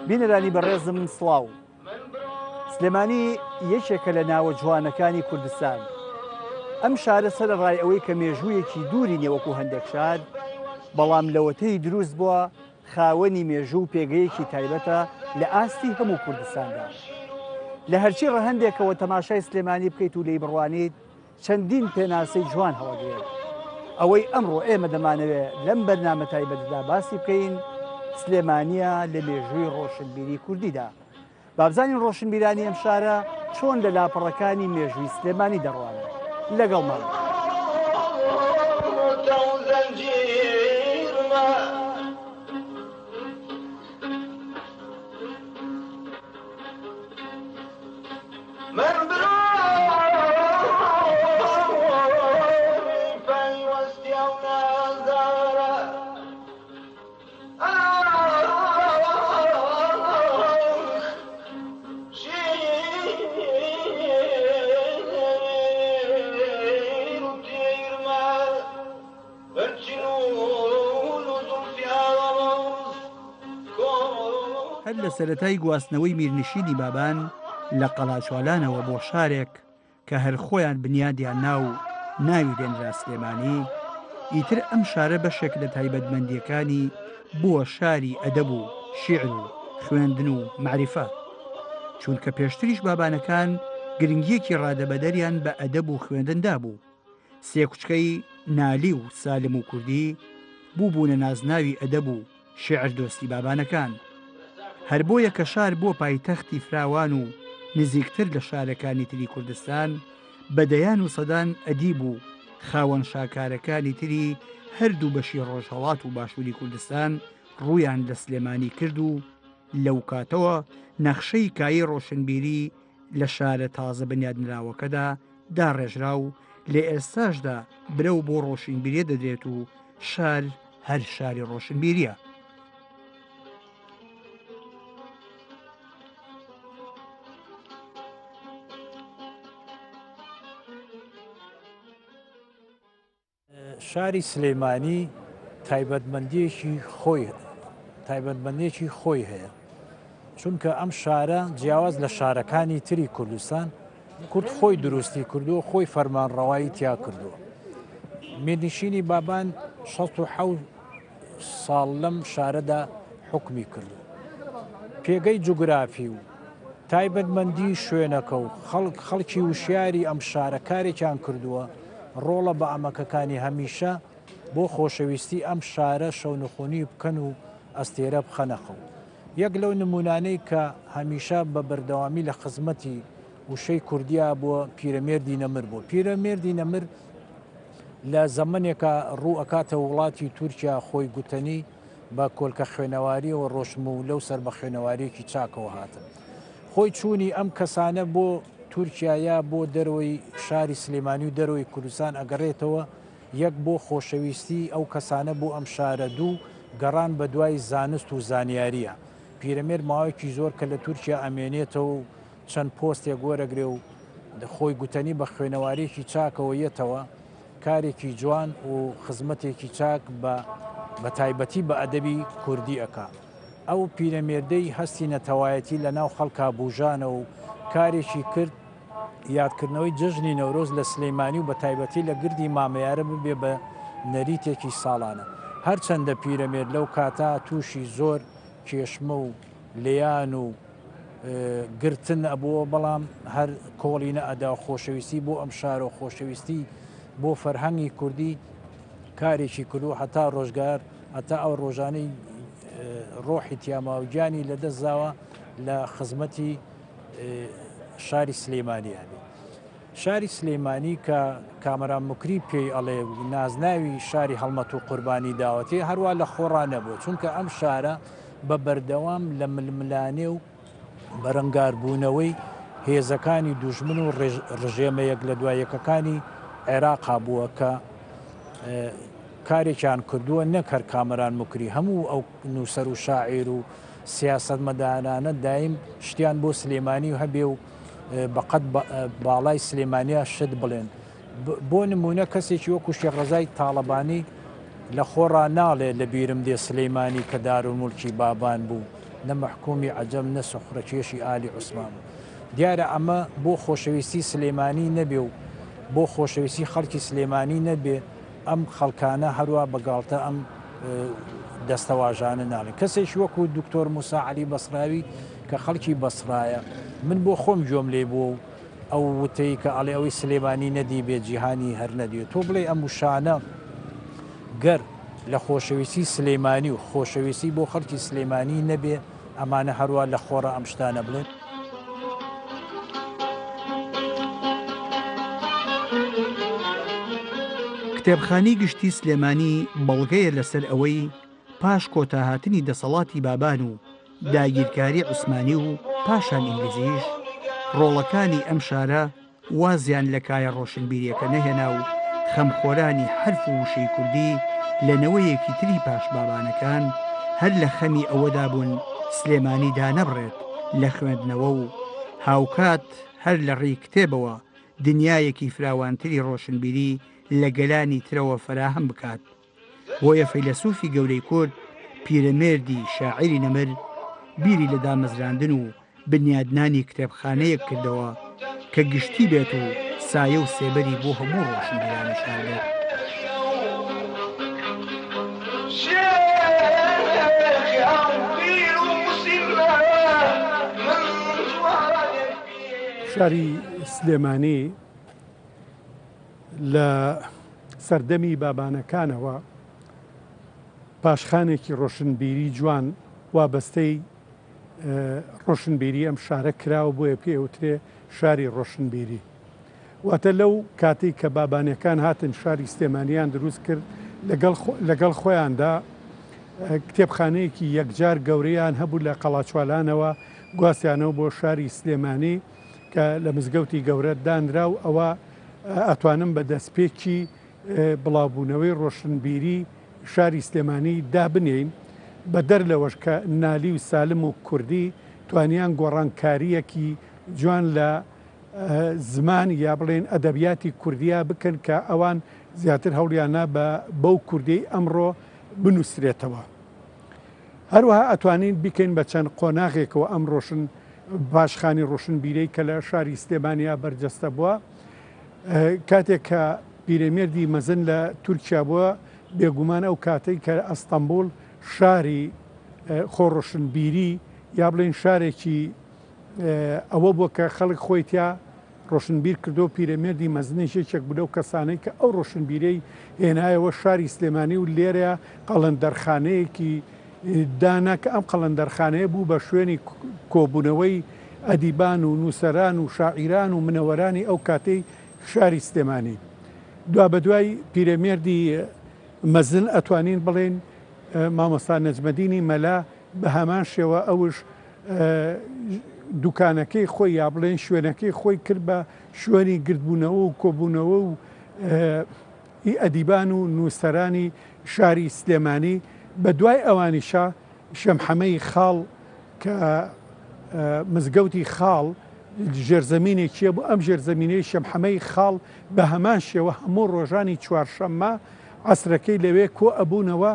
بینەرانی بەڕێزم سڵاو سلێمانی یەکێکە لە ناوە جوانەکانی کوردستان ئەم شارە سەر ڕای ئەوەی کە مێژوویەکی دووری نێوەکو هەندێک شار بەڵام لەوەتەی دروست بووە خاوەنی مێژوو پێگەیەکی تایبەتە لە ئاستی هەموو کوردستاندا لە هەرچی ڕەهەندێکەوە تەماشای سلێمانی بکەیت و لێی بڕوانیت چەندین پێناسەی جوان هەڵەگرێت ئەوەی ئەمڕۆ ئێمە دەمانەوێت لەم بەرنامە تایبەتدا باسی بکەین سلێمانیە لە مێژووی ڕۆشنبیری کوردیدا بابزانین ڕۆشنبیرانی ئەم شارە چۆن لە لاپەڕەکانی مێژووی سلێمانی دەڕوانە لەگەڵمان هەر لە سەرەتای گواستنەوەی میرنشینی بابان لە قەڵاچوالانەوە بۆ شارێک کە هەر خۆیان بنیادیان ناو ناوی دێنرا سلێمانی ئیتر ئەم شارە بەشێک لە تایبەتمەندیەکانی بووە شاری ئەدەب و شیعر و خوێندن و معریفە چونکە پێشتریش بابانەکان گرنگیەکی ڕادەبەدەریان بە ئەدەب و خوێندندا بوو. سێ کوچکەی نالی و سالم و کوردی بووبوونە نازناوی ئەدەب و شێعر دۆستی بابانەکان. هەر بۆیە کە شار بۆ پایتەختی فراوان و نزیکتر لە شارەکانی تری کوردستان بەدەیان و سەدان ئەدیب و خاوەن شاکارەکانی تری هەردوو بەشی ڕۆژهەڵات و باشووری کوردستان ڕوویان لە سلێمانی کرد و لەو کاتەوە نەخشەی کایی ڕۆشنبیری لە شارە تازە بنیادنراوەکەدا داڕێژرا و لە ئێستاشدا برەو بۆ ڕۆشنبیریە دەدرێت و شار هەر شاری ڕۆشنبیریە. شاری سلێمانی تایبەتمەندیەکی خۆی هەیە، چونکە ئەم شارە جیاواز لە شارەکانی تری کوردستان کورد خۆی دروستی کردو، خۆی فەرمانڕەوایی تیا کردووە. میرنشینی بابان 16 ساڵ لەم شارەدا حکمی کردو. پێگەی جوگرافی و تایبەتمەندی شوێنەکە و خەڵکی وشیاری ئەم شارە کارێکیان کردووە ڕۆڵە بە ئەمەکەکانی هەمیشە بۆ خۆشەویستی ئەم شارە شەونخۆنی بکەن و ئەستێرە بخەنەخەو. یەک لەو نمونانەی کە هەمیشە بە بەردەوامی لە خزمەتی وشەی کوردیا بووە پیرەمێردی نەمر بوو. پیرەمێردی نەمر لە زەمانێکە ڕوو ئەکاتە وڵاتی تورکیا خۆی گوتنی بە کۆلکە خوێنەواریەوە ڕۆشم و لەو سەر بە خوێنەوارێکی چاکەوە هاتن. خۆی چوونی ئەم کەسانە بۆ تورکایە بۆ دەرەوەی شاری سلێمانی و دەرەوەی کوردستان ئەگەڕێتەوە، یەک بۆ خۆشەویستی ئەو کەسانە بۆ ئەم شارە دوو گەڕان بە دوای زانست و زانیاریە. پیرەمێر ماوەیەکی زۆر کە لە تورکیا ئەمێنێتەوە و چەند پۆستێک وەرەگرێ و خۆی گوتنی بە خوێنەوارێکی چاکەوە یەتەوە کارێکی جوان و خزمەتێکی چاک بە تایبەتی بە ئەدەبی کوردی ئەکا. ئەو پیرەمێردەی هەستی نەتەوایەتی لە ناو خەڵکا بوژانە و کارێکی کرد یادکردنەوەی جژنی نەورۆز لە سلەیمانی و بە تایبەتی لە گردی مامەیارە ببێ بە نەریتێکی ساڵانە. هەرچەندە پیرەمێر لەو کاتا تووشی زۆر کێشمە و لێیان و گرتن ئەبووە، بەڵام هەر کۆڵینە ئەدا خۆشەویستی بۆ ئەم شارە و خۆشەویستی بۆ فەرهەنگی کوردی کارێکی کردو هەتا ڕۆژگار هەتا ئەو ڕۆژانەی ڕۆحی تیاماوگیانی لەدەستداوە لە خزمەتی شاری سلێمانیانی. شاری سلێمانی کە کامەران مکری پێی ئەڵێ نازناوی شاری هەڵمەت و قوربانی داوەتێ هەروە لە خۆڕانە بوو، چونکە ئەم شارە بە بەردەوام لە ململانێ و بەرەنگاربوونەوەی هێزەکانی دوژمن و ڕژێمەیەک لە دوایەکەکانی عێراقا بووە کە کارێکیان کردووە نەکەر کامەران مکری. هەموو ئەو نووسەر و شاعیر و سیاسەتمەدانانە دایم شتیان بۆ سلێمانی و هەبێ و بەقەت باڵای سلێمانیا شت بڵێن. بۆ نمونە کەسێکی وەکو شێخ ڕەزای تاڵەبانی لە خۆڕا ناڵێ لە بیرم دێ سلەیمانی کە دارولمولکی بابان بوو، نە مەحکومی عەجەم نە سوخرەکێشی ئالی عوسمان. دیارە ئەمە بۆ خۆشەویستی سلێمانی نەبێ و بۆ خۆشەویستی خەڵکی سلێمانی نەبێ ئەم خەڵکانە هەروە بەگاڵتە ئەم دەستەواژانە ناڵێن. کەسێکی وەکو دکتۆر موسا عەلی بەسراوی کە خەڵکی بەسرایە، من بۆ خۆم جۆم لێ بووە و ئەو وتەی کە ئەڵێ ئەوەی سلێمانی نەدی بێت جیهانی هەر نەدیێت. تۆ بڵێ ئەم وشانە گەر لە خۆشەویستی سلێمانی و خۆشەویستی بۆ خەڵکی سلێمانی نەبێ، ئەمانە هەروە لە خۆڕە ئەم شتانە بڵێن. کتێبخانەی گشتی سلێمانی بەڵگەیە لەسەر ئەوەی پاش کۆتاهاتنی دەسەڵاتی بابان و داگیرکاری عوسمانی و پاشان ئینگلیزیش ڕۆڵەکانی ئەم شارە وازیان لە کایە ڕۆشنبیریەکە نەهێنا و خەمخۆرانی حرف و وشەی کوردی لەنەوەیەکی تری پاش بابانەکان هەر لە خەمی ئەوەدا بوون سلێمانی دانەبڕێت لە خوێندنەوە و هاوکات هەر لە ڕێی کتێبەوە دنیایەکی فراوانتری ڕۆشنبیری لە گەلانی ترەوە فراهەم بکات. بۆیە فەیلسوفی گەورەی کورد پیرەمێردی شاعری نەمر بیری لە دامەزراندن و بنیادنانی کتێبخانەیەک کردەوە کە گشتی بێت و سایە و سێبەری بۆ هەموو ڕۆشنبیرانی شارێت. شاری سلێمانی لە سەردەمی بابانەکانەوە پاشخانێکی ڕۆشنبیری جوان وابەستەی ڕۆشنبیری ئەم شارە کراوە بۆیە پێوترێ شاری ڕۆشنبیری. واتە لەو کاتی کە بابانەکان هاتن شاری سلێمانیان دروست کرد لەگەڵ خۆیاندا کتێبخانەیەکی یەکجار گەورەیان هەبوو لە قەڵاچوالانەوە گواستیانەوە بۆ شاری سلێمانی کە لە مزگەوتی گەورە دانرا و ئەوە ئەتوانم بە دەستپێکی بڵاوبوونەوەی ڕۆشنبیری شاری سلێمانی دابنین بە دەر لەوەش کە نالی و سالم و کوردی توانیان گۆڕانکاریەکی جوان لە زمان یا بڵێن ئەدەبیاتی کوردیا بکەن کە ئەوان زیاتر هەوڵیانە بەو کوردی ئەمڕۆ بنووسرێتەوە. هەروەها ئەتوانین بکەین بە چەند قۆناغێکەوە ئەم ڕۆشن باشخانی ڕۆشنبیرەی کە لە شاری سلێمانیا بەرجەستە بووە. کاتێک کە پیرەمێردی مەزن لە تورکیا بووە بێگومان ئەو کاتەی کە ئەستەمبول شاری خۆڕۆشنبیری یا بڵێن شارێکی ئەوە بووە کە خەڵک خۆی تیا ڕۆشنبیر کردو پیرەمێردی مەزنێکێک بوو لەو کەسانەی کە ئەو ڕۆشنبیرەی هێنایەوە شاری سلێمانی و لێرە قەڵەندەرخانەیەکی دانا کە ئەم قەڵەندەرخانەیە بوو بە شوێنی کۆبوونەوەی ئەدیبان و نووسەران و شاعیران و منەوەرانی ئەو کاتەی شاری سلێمانی. دوا بە دوای پیرەمێردی مەزن ئەتوانین بڵێن مامۆستا نەجمەدینی مەلا بە هەمان شێوە ئەوش دوکانەکەی خۆی یا بڵێن شوێنەکەی خۆی کرد بە شوێنی گردبوونەوە و کۆبوونەوە و ئەدیبان و نووسەرانی شاری سلێمانی. بە دوای ئەوانیشە شەمحەمەی خاڵ کە مزگەوتی خاڵ ژێرزەمینێکیە بوو ئەم ژێرزەمینەی شەمحەمەی خاڵ بە هەمان شێوە هەموو ڕۆژانی چوارشەممە عەسرەکەی لەوێ کۆ ئەبوونەوە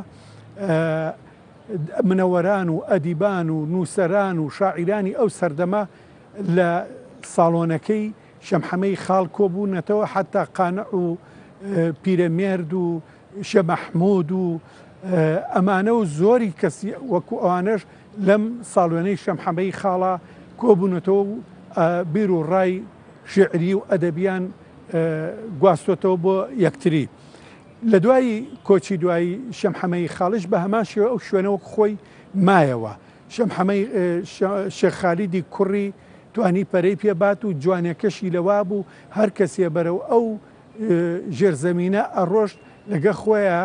منەوەران و ئەدیبان و نووسەران و شاعیرانی ئەو سەردەمە لە ساڵۆنەکەی شەمحەمەی خاڵ کۆبوونەتەوە حتا قانع و پیرەمێرد و شەمەحموود و ئەمانە و زۆری کەسی وەکو ئەوانش لەم ساڵوێنەی شەمحەمەی خاڵە کۆبوونەتەوە و بیر و ڕای شعری و ئەدەبیان گواستوەتەوە بۆ یەکتری. لە دوایی کۆچی دوایی شەمحەمەی خاڵش بە هەمان شێوە ئەو شوێنەوە خۆی مایەوە. شەمحەمەی شێخ خالیدی کوڕی توانی پەرەی پێبات و جوانەکەشی لەوا بوو هەر کەسێ بەرەو ئەو ژێرزەمینە ئەڕۆژ لەگە خۆیە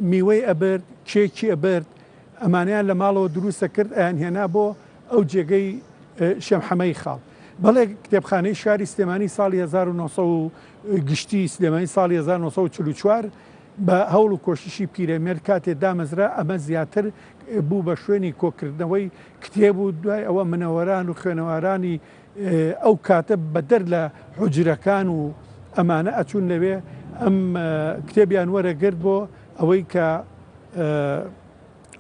میوەی ئەبرد کێکی ئەبرد ئەمانیان لە ماڵەوە دروستە کرد ئەیان هێنا بۆ ئەو جێگەی شەمحەمەی خاڵ. بەڵێ کتێبخانەی شاری سلێمانی ساڵی 1940 گشتی سلێمانی ساڵی 1944 بە هەوڵ و کۆششی پیرەمێرد کاتێ دامەزرا ئەمە زیاتر بوو بە شوێنی کۆکردنەوەی کتێب و دوای ئەوە منەوەران و خوێنەوارانی ئەو کاتە بەدەر لە حوجرەکان و ئەمانە ئەچوون لەوێ ئەم کتێبیان وەرەگرت بۆ ئەوەی کە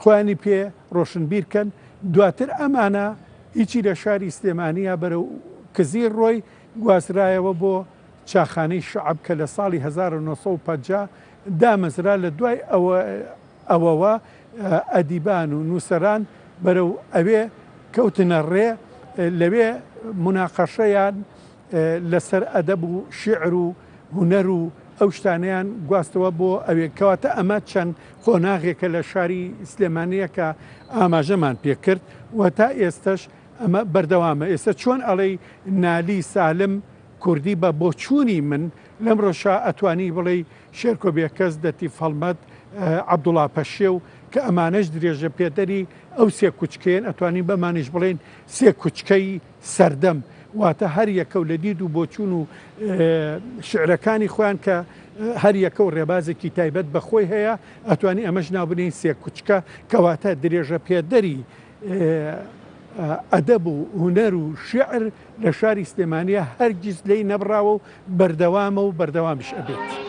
خۆیانی پێ ڕۆشنبیرکەن. دواتر ئەمانە هیچی لە شاری سلێمانیە بەرە کزیر ڕۆی گوازرایەوە بۆ چاخانەی شعب کە لە ساڵی 1950 دامەزرا لە دوای ئەوەوە ئەدیبان و نووسەران بەرەو ئەوێ کەوتنە ڕێ لەوێ مناقەشەیان لەسەر ئەدەب و شعر و هونەر و ئەو شتانیان گواستەوە بۆ ئەوێ کەواتە ئەمە چەند قۆناغێکە لە شاری سلێمانیە کە ئاماژەمان پێکرد و تا ئێستش ئەمە بەردەوامە. ئێستا چۆن ئەڵێ نالی سالم کوردی بە بۆچوونی من لەم ڕۆژە ئەتوانی بڵێ شێرکۆ بێکەس دەتی فەڵمەت عەبدوڵا پەشێ و کە ئەمانەش درێژە پێدەری ئەو سێ کوچکەیەن ئەتوانین بەمانیش بڵێن سێ کوچکەی سەردەم واتە هەر یەکە و لە دید و بۆچوون و شعرەکانی خۆیان کە هەر یەکە و ڕێبازێکی تایبەت بەخۆی هەیە ئەتوانی ئەمەش ناوبنین سێ کوچکە کەواتە درێژە پێدەری ئەدەب و هونەر و شعر لە شاری سلێمانیە هەرگیز لێی نەبراوە و بەردەوامە و بەردەوامیش ئەبێت.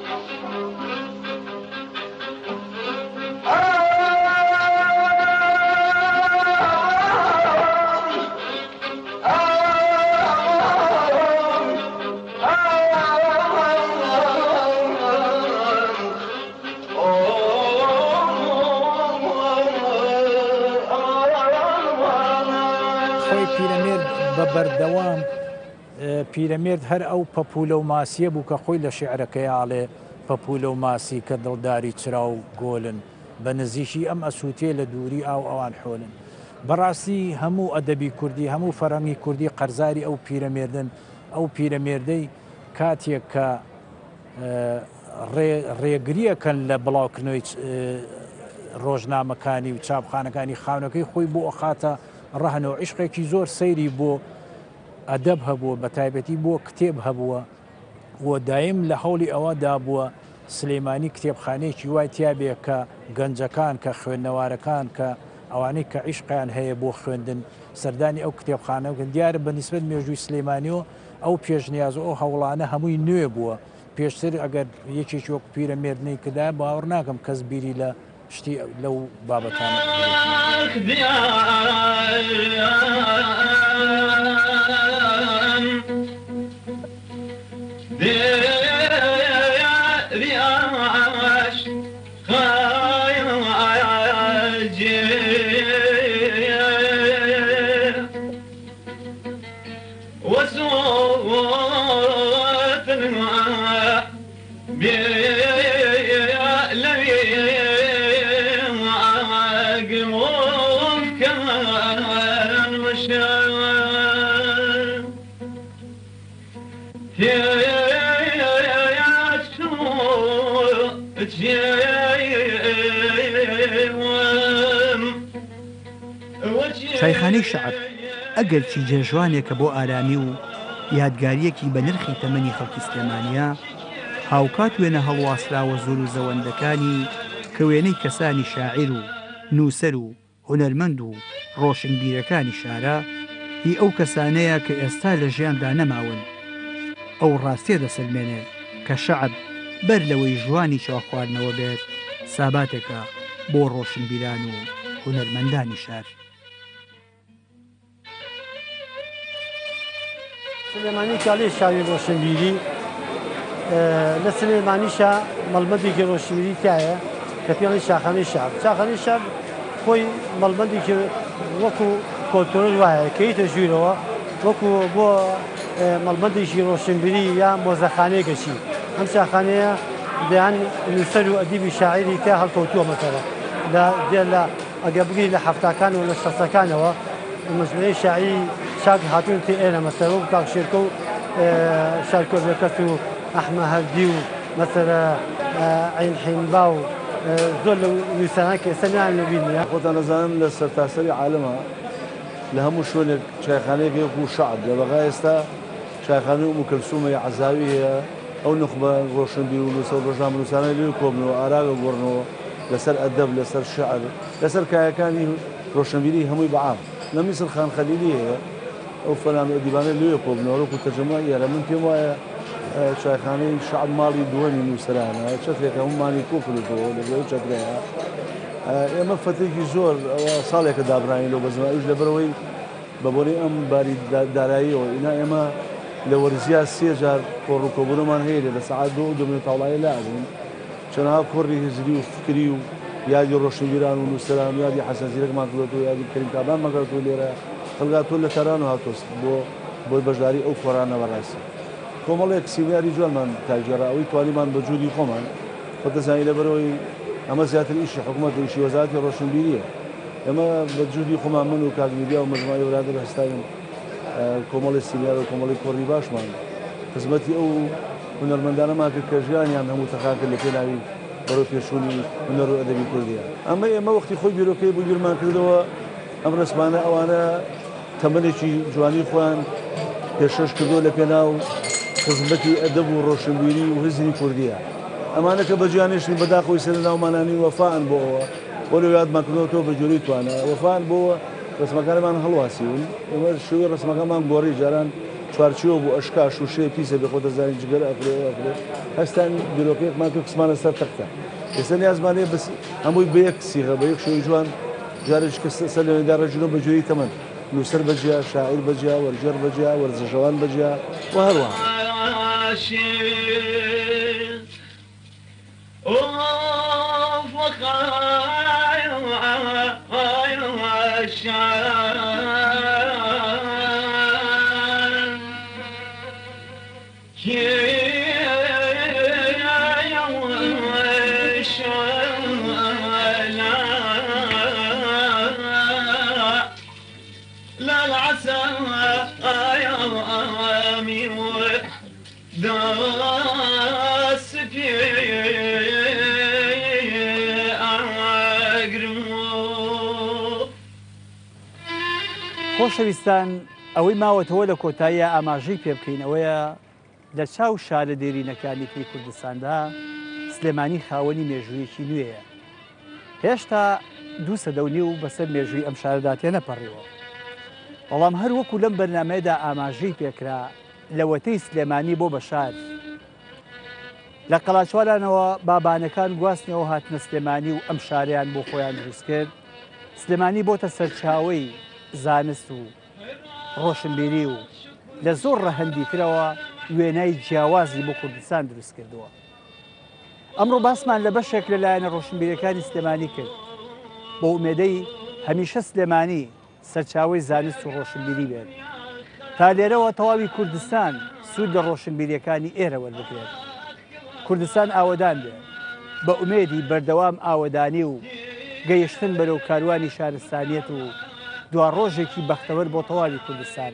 بە بەردەوام پیرەمێرد هەر ئەو پەپولە و ماسیە بوو کە خۆی لە شێعرەکەیاڵێ پەپولە و ماسی کە دڵداری چرا و گۆلن بە نزیشی ئەم ئەسووتێ لە دووری ئاو ئەوان حۆلن بەڕاستی هەموو ئەدەبی کوردی هەموو فەرەنگی کوردی قەرزاری ئەو پیرەمێردن ئەو پیرەمێردەی کاتێک کە ڕێگریەکەن لە بڵاوکردنەوەی ڕۆژنامەکانی و چاپخانەکانی خاونەکەی خۆی بۆ ئەخاتە ڕەهنەوە عیشقێکی زۆر سەیری بۆ ئەدەب هەبووە بە تایبەتی بۆ کتێب هەبووە و دایم لە هەوڵی ئەوەدا بووە سلێمانی کتێبخانەیەکی وای تیابێ کە گەنجەکان کە خوێندنەوارەکان کە ئەوانەی کە عیشقیان هەیە بۆ خوێندن سەردانی ئەو کتێبخانەکەن دیارە بە نیسبەت مێژووی سلێمانیەوە ئەو پێشنیاز و ئەو هەوڵانە هەمووی نوێ بووە پێشتر ئەگەر یەکێکی وەک پیرەمێردنەی کدا باوەڕ ناکەم کەس بیری لە شتی لەو بابەتانە شایخانەی شەعب ئەگەرچی جێژوانێکە بۆ ئارامی و یادگاریەکی بە نرخی تەمەنی خەڵکی سلێمانیە هاوکات وێنە هەڵواسراوە زۆر و زەوەندەکانی کە وێنەی کەسانی شاعیر و نووسەر و هونەرمەند و ڕۆشنبیرەکانی شارە هی ئەو کەسانەیە کە ئێستا لە ژیاندا نەماون ئەو ڕاستیە دەسەلمێنێ کە شەعب بەر لەوەی ژوانی چاو خواردنەوە بێت ساباتێکە بۆ ڕۆشنبیران و هونەرمەندانی شار سلێمانی کاڵێ شاوی ڕۆشنبیری لە سلێمانیشە مەڵبەندێکی ڕۆشنبیری تایە کە پێڵی شاخانەی شار شاخانەی شار خۆی مەڵبەندێکی وەکو کۆلتۆرل وایە کەیتە ژوورەوە وەکو بۆ مەڵبەندێکی ڕۆشنبیری یان مۆزەخانەیەکەشی ئەم شاخانەیە دەیان نووسەر و ئەدیبی شاعیری تا هەڵکەوتووە مەسەرە لە ئەگە بگری لە هەفتاکان و لە شەسەکانەوە مجموعەی شاعری شاک هاتوون تێ ئێرە مەسەرە و تاقشێرکە و شارکۆبەکەس و ئەحمە هەردی و مەسەرە عین حینبا و زۆر لە نووسانان کە ئێستا نان لەبینە خۆتان دەزانم لە سەرتاسەری عالەمە لە هەموو شوێنێک چایخانەیەک وەکو شەعب لە بەغا ئێستا چایخانەی ئومو کەلسوومە عەزاوی هەیە ئەو نخبە ڕۆشنبیر و نووسە و ڕۆژنامە نووسانەی لێ کۆبنەوە ئاراگە گۆڕنەوە لەسەر ئەدەب لەسەر شەعر لەسەر کایەکانی ڕۆشنبیری هەمووی بەعام لە میسر خان خەلیلی هەیە ئەو فەلان ئەدیبانە لێ کۆبنەوە وەکو تەرجەمە یارە من پێم وایە چایخانەی شەعب ماڵی دووەمی نووسەرانە چەترێکە هەمومانی کۆکردەوە لەگەڵ چەترەیە ئێمە فەتێکی زۆر ئەوە ساڵێکە دابراین لەو بەزمایش لەبەرەوەی بە بۆنەی ئەم باری داراییەوە ئینا ئێمە لە وەرزیا سێ جار کۆڕووکۆبوونەمان هەیە لە سەعات دو دەمێت تاوڵایی لازم چەنها کۆڕی هزری و فکری و یادی ڕۆشنبیران و نووسەران و یادی حەسەن زیرەکمان کردەوە یادی کەریم کابرانمان کردەوە لێرە خەڵگاتۆ لە تەران و هاتۆست بۆ بەشداری ئەو کۆرانە بەڕاستی کۆمەڵێک سیمیاری جوانمان تاگێڕاوی توانیمان بە جوودی خۆمان خۆ دەزانی لەبەرەوەی ئەمە زیاتر ئیشی حکوومەت ئیشی وەزارەتی ڕۆشنبیریە ئێمە بە جوودی خۆمان من و کاگمیدیا و مجموعەی برادر هەستاین کۆمەڵی سیمیار و کۆمەڵی کۆڕی باشمان خزمەتی ئەو هونەرمەندانەمان کرد کە ژیانیان هەموو تەخاکرد لە پێناوی بەرەو پێشوونی هونەر و ئەدەبی کوردیە ئەمە ئێمە وەختی خۆی بیرۆکەی بۆ گیرمان کردەوە ئەم ڕسمانە ئەوانە تەمەنێکی جوانی خۆیان پێشەش کردو لە پێناو خزمەتی ئەدەب و ڕۆشنبیری و هزری کوردیە ئەمانە کە بە گیانێشتنی بەداخۆی سەر ناومانانی وەفاان بۆەوە بۆ لە یادمانکردەوە بە جۆری توانە وەفاان بۆەوە ڕسمەکانمان هەڵواسیون ئێمە شێوەی ڕسمەکەمان گۆڕی جاران چوارچیەوە بۆ ئەشکا شوشەیە پیسە بێ خۆتە زانی جگەر ئەفرێ هەستان بیرۆکەیەکمان کرد قسمانە سەر تەختە ئێستا نیازمانەیە بەس هەمووی بە یەک سیغە بە یەک شێوەی جوان جارێک کە سەر لەوێندا ڕێژنەوە بە جۆری تەمەن نووسەر بەجیا شاعیر بەجیا وەرجەر بەجیا وەرزشەوان بەجیا و هەروەها خۆشەویستان ئەوەی ماوەتەوە لە کۆتاییە ئاماژەی پێ بکەین ئەوەیە لە چاو شارە دێرینەکانی پێی کوردستاندا سلێمانی خاوەنی مێژوویەکی نوێیە. هێشتا 2 سەدەونی و بەسەر مێژووی ئەم شارەدا تێنەپەڕیەوە. بەڵام هەر وەکو لەم بەرنامەیەدا ئاماژەی پێکرا لەوەتەی سلێمانی بۆ بەشار. لە قەڵاچوارانەوە بابانەکان گواستنەوە هاتنە سلێمانی و ئەم شاریان بۆ خۆیان دروست کرد. سلێمانی بۆتە سەرچاوەی زانست و ڕۆشنبیری و لە زۆر ڕەهەندی ترەوە وێنای جیاوازی بۆ کوردستان دروست کردووە. ئەمڕۆ باسمان لە بەشێک لەلایەنە ڕۆشنبیرەکانی سلێمانی کرد بۆ ئومێدەی هەمیشە سلێمانی سەرچاوەی زانست و ڕۆشنبیری بێت تا لێرەوە تەواوی کوردستان سوود لە ڕۆشنبیریەکانی ئێرە وەربگرێت. کوردستان ئاوەدان بێت بە ئومێدی بەردەوام ئاوەدانی و گەیشتن بەرەو کاروانی شارستانیەت و دوا ڕۆژێکی بەختەوەر بۆ تەواوی کوردستان.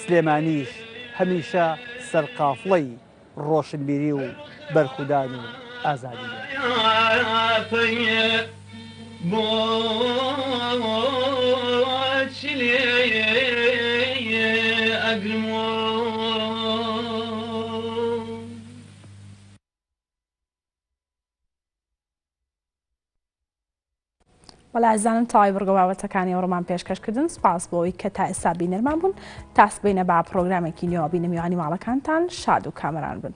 سلێمانیش هەمیشە سەرقافڵەی ڕۆشنبیری و بەرخودان و ئازادی بێت. وەلازانم تاوای بڕگەباوەتەکانی ئەوڕۆمان پێشکەشکردن. سپاس بۆەوەی کە تا ئێستا بینەرمان بوون. تاس بینە با پرۆگرامێکی نوێ بینە میوانی ماڵەکانتان شاد و کامەران بن.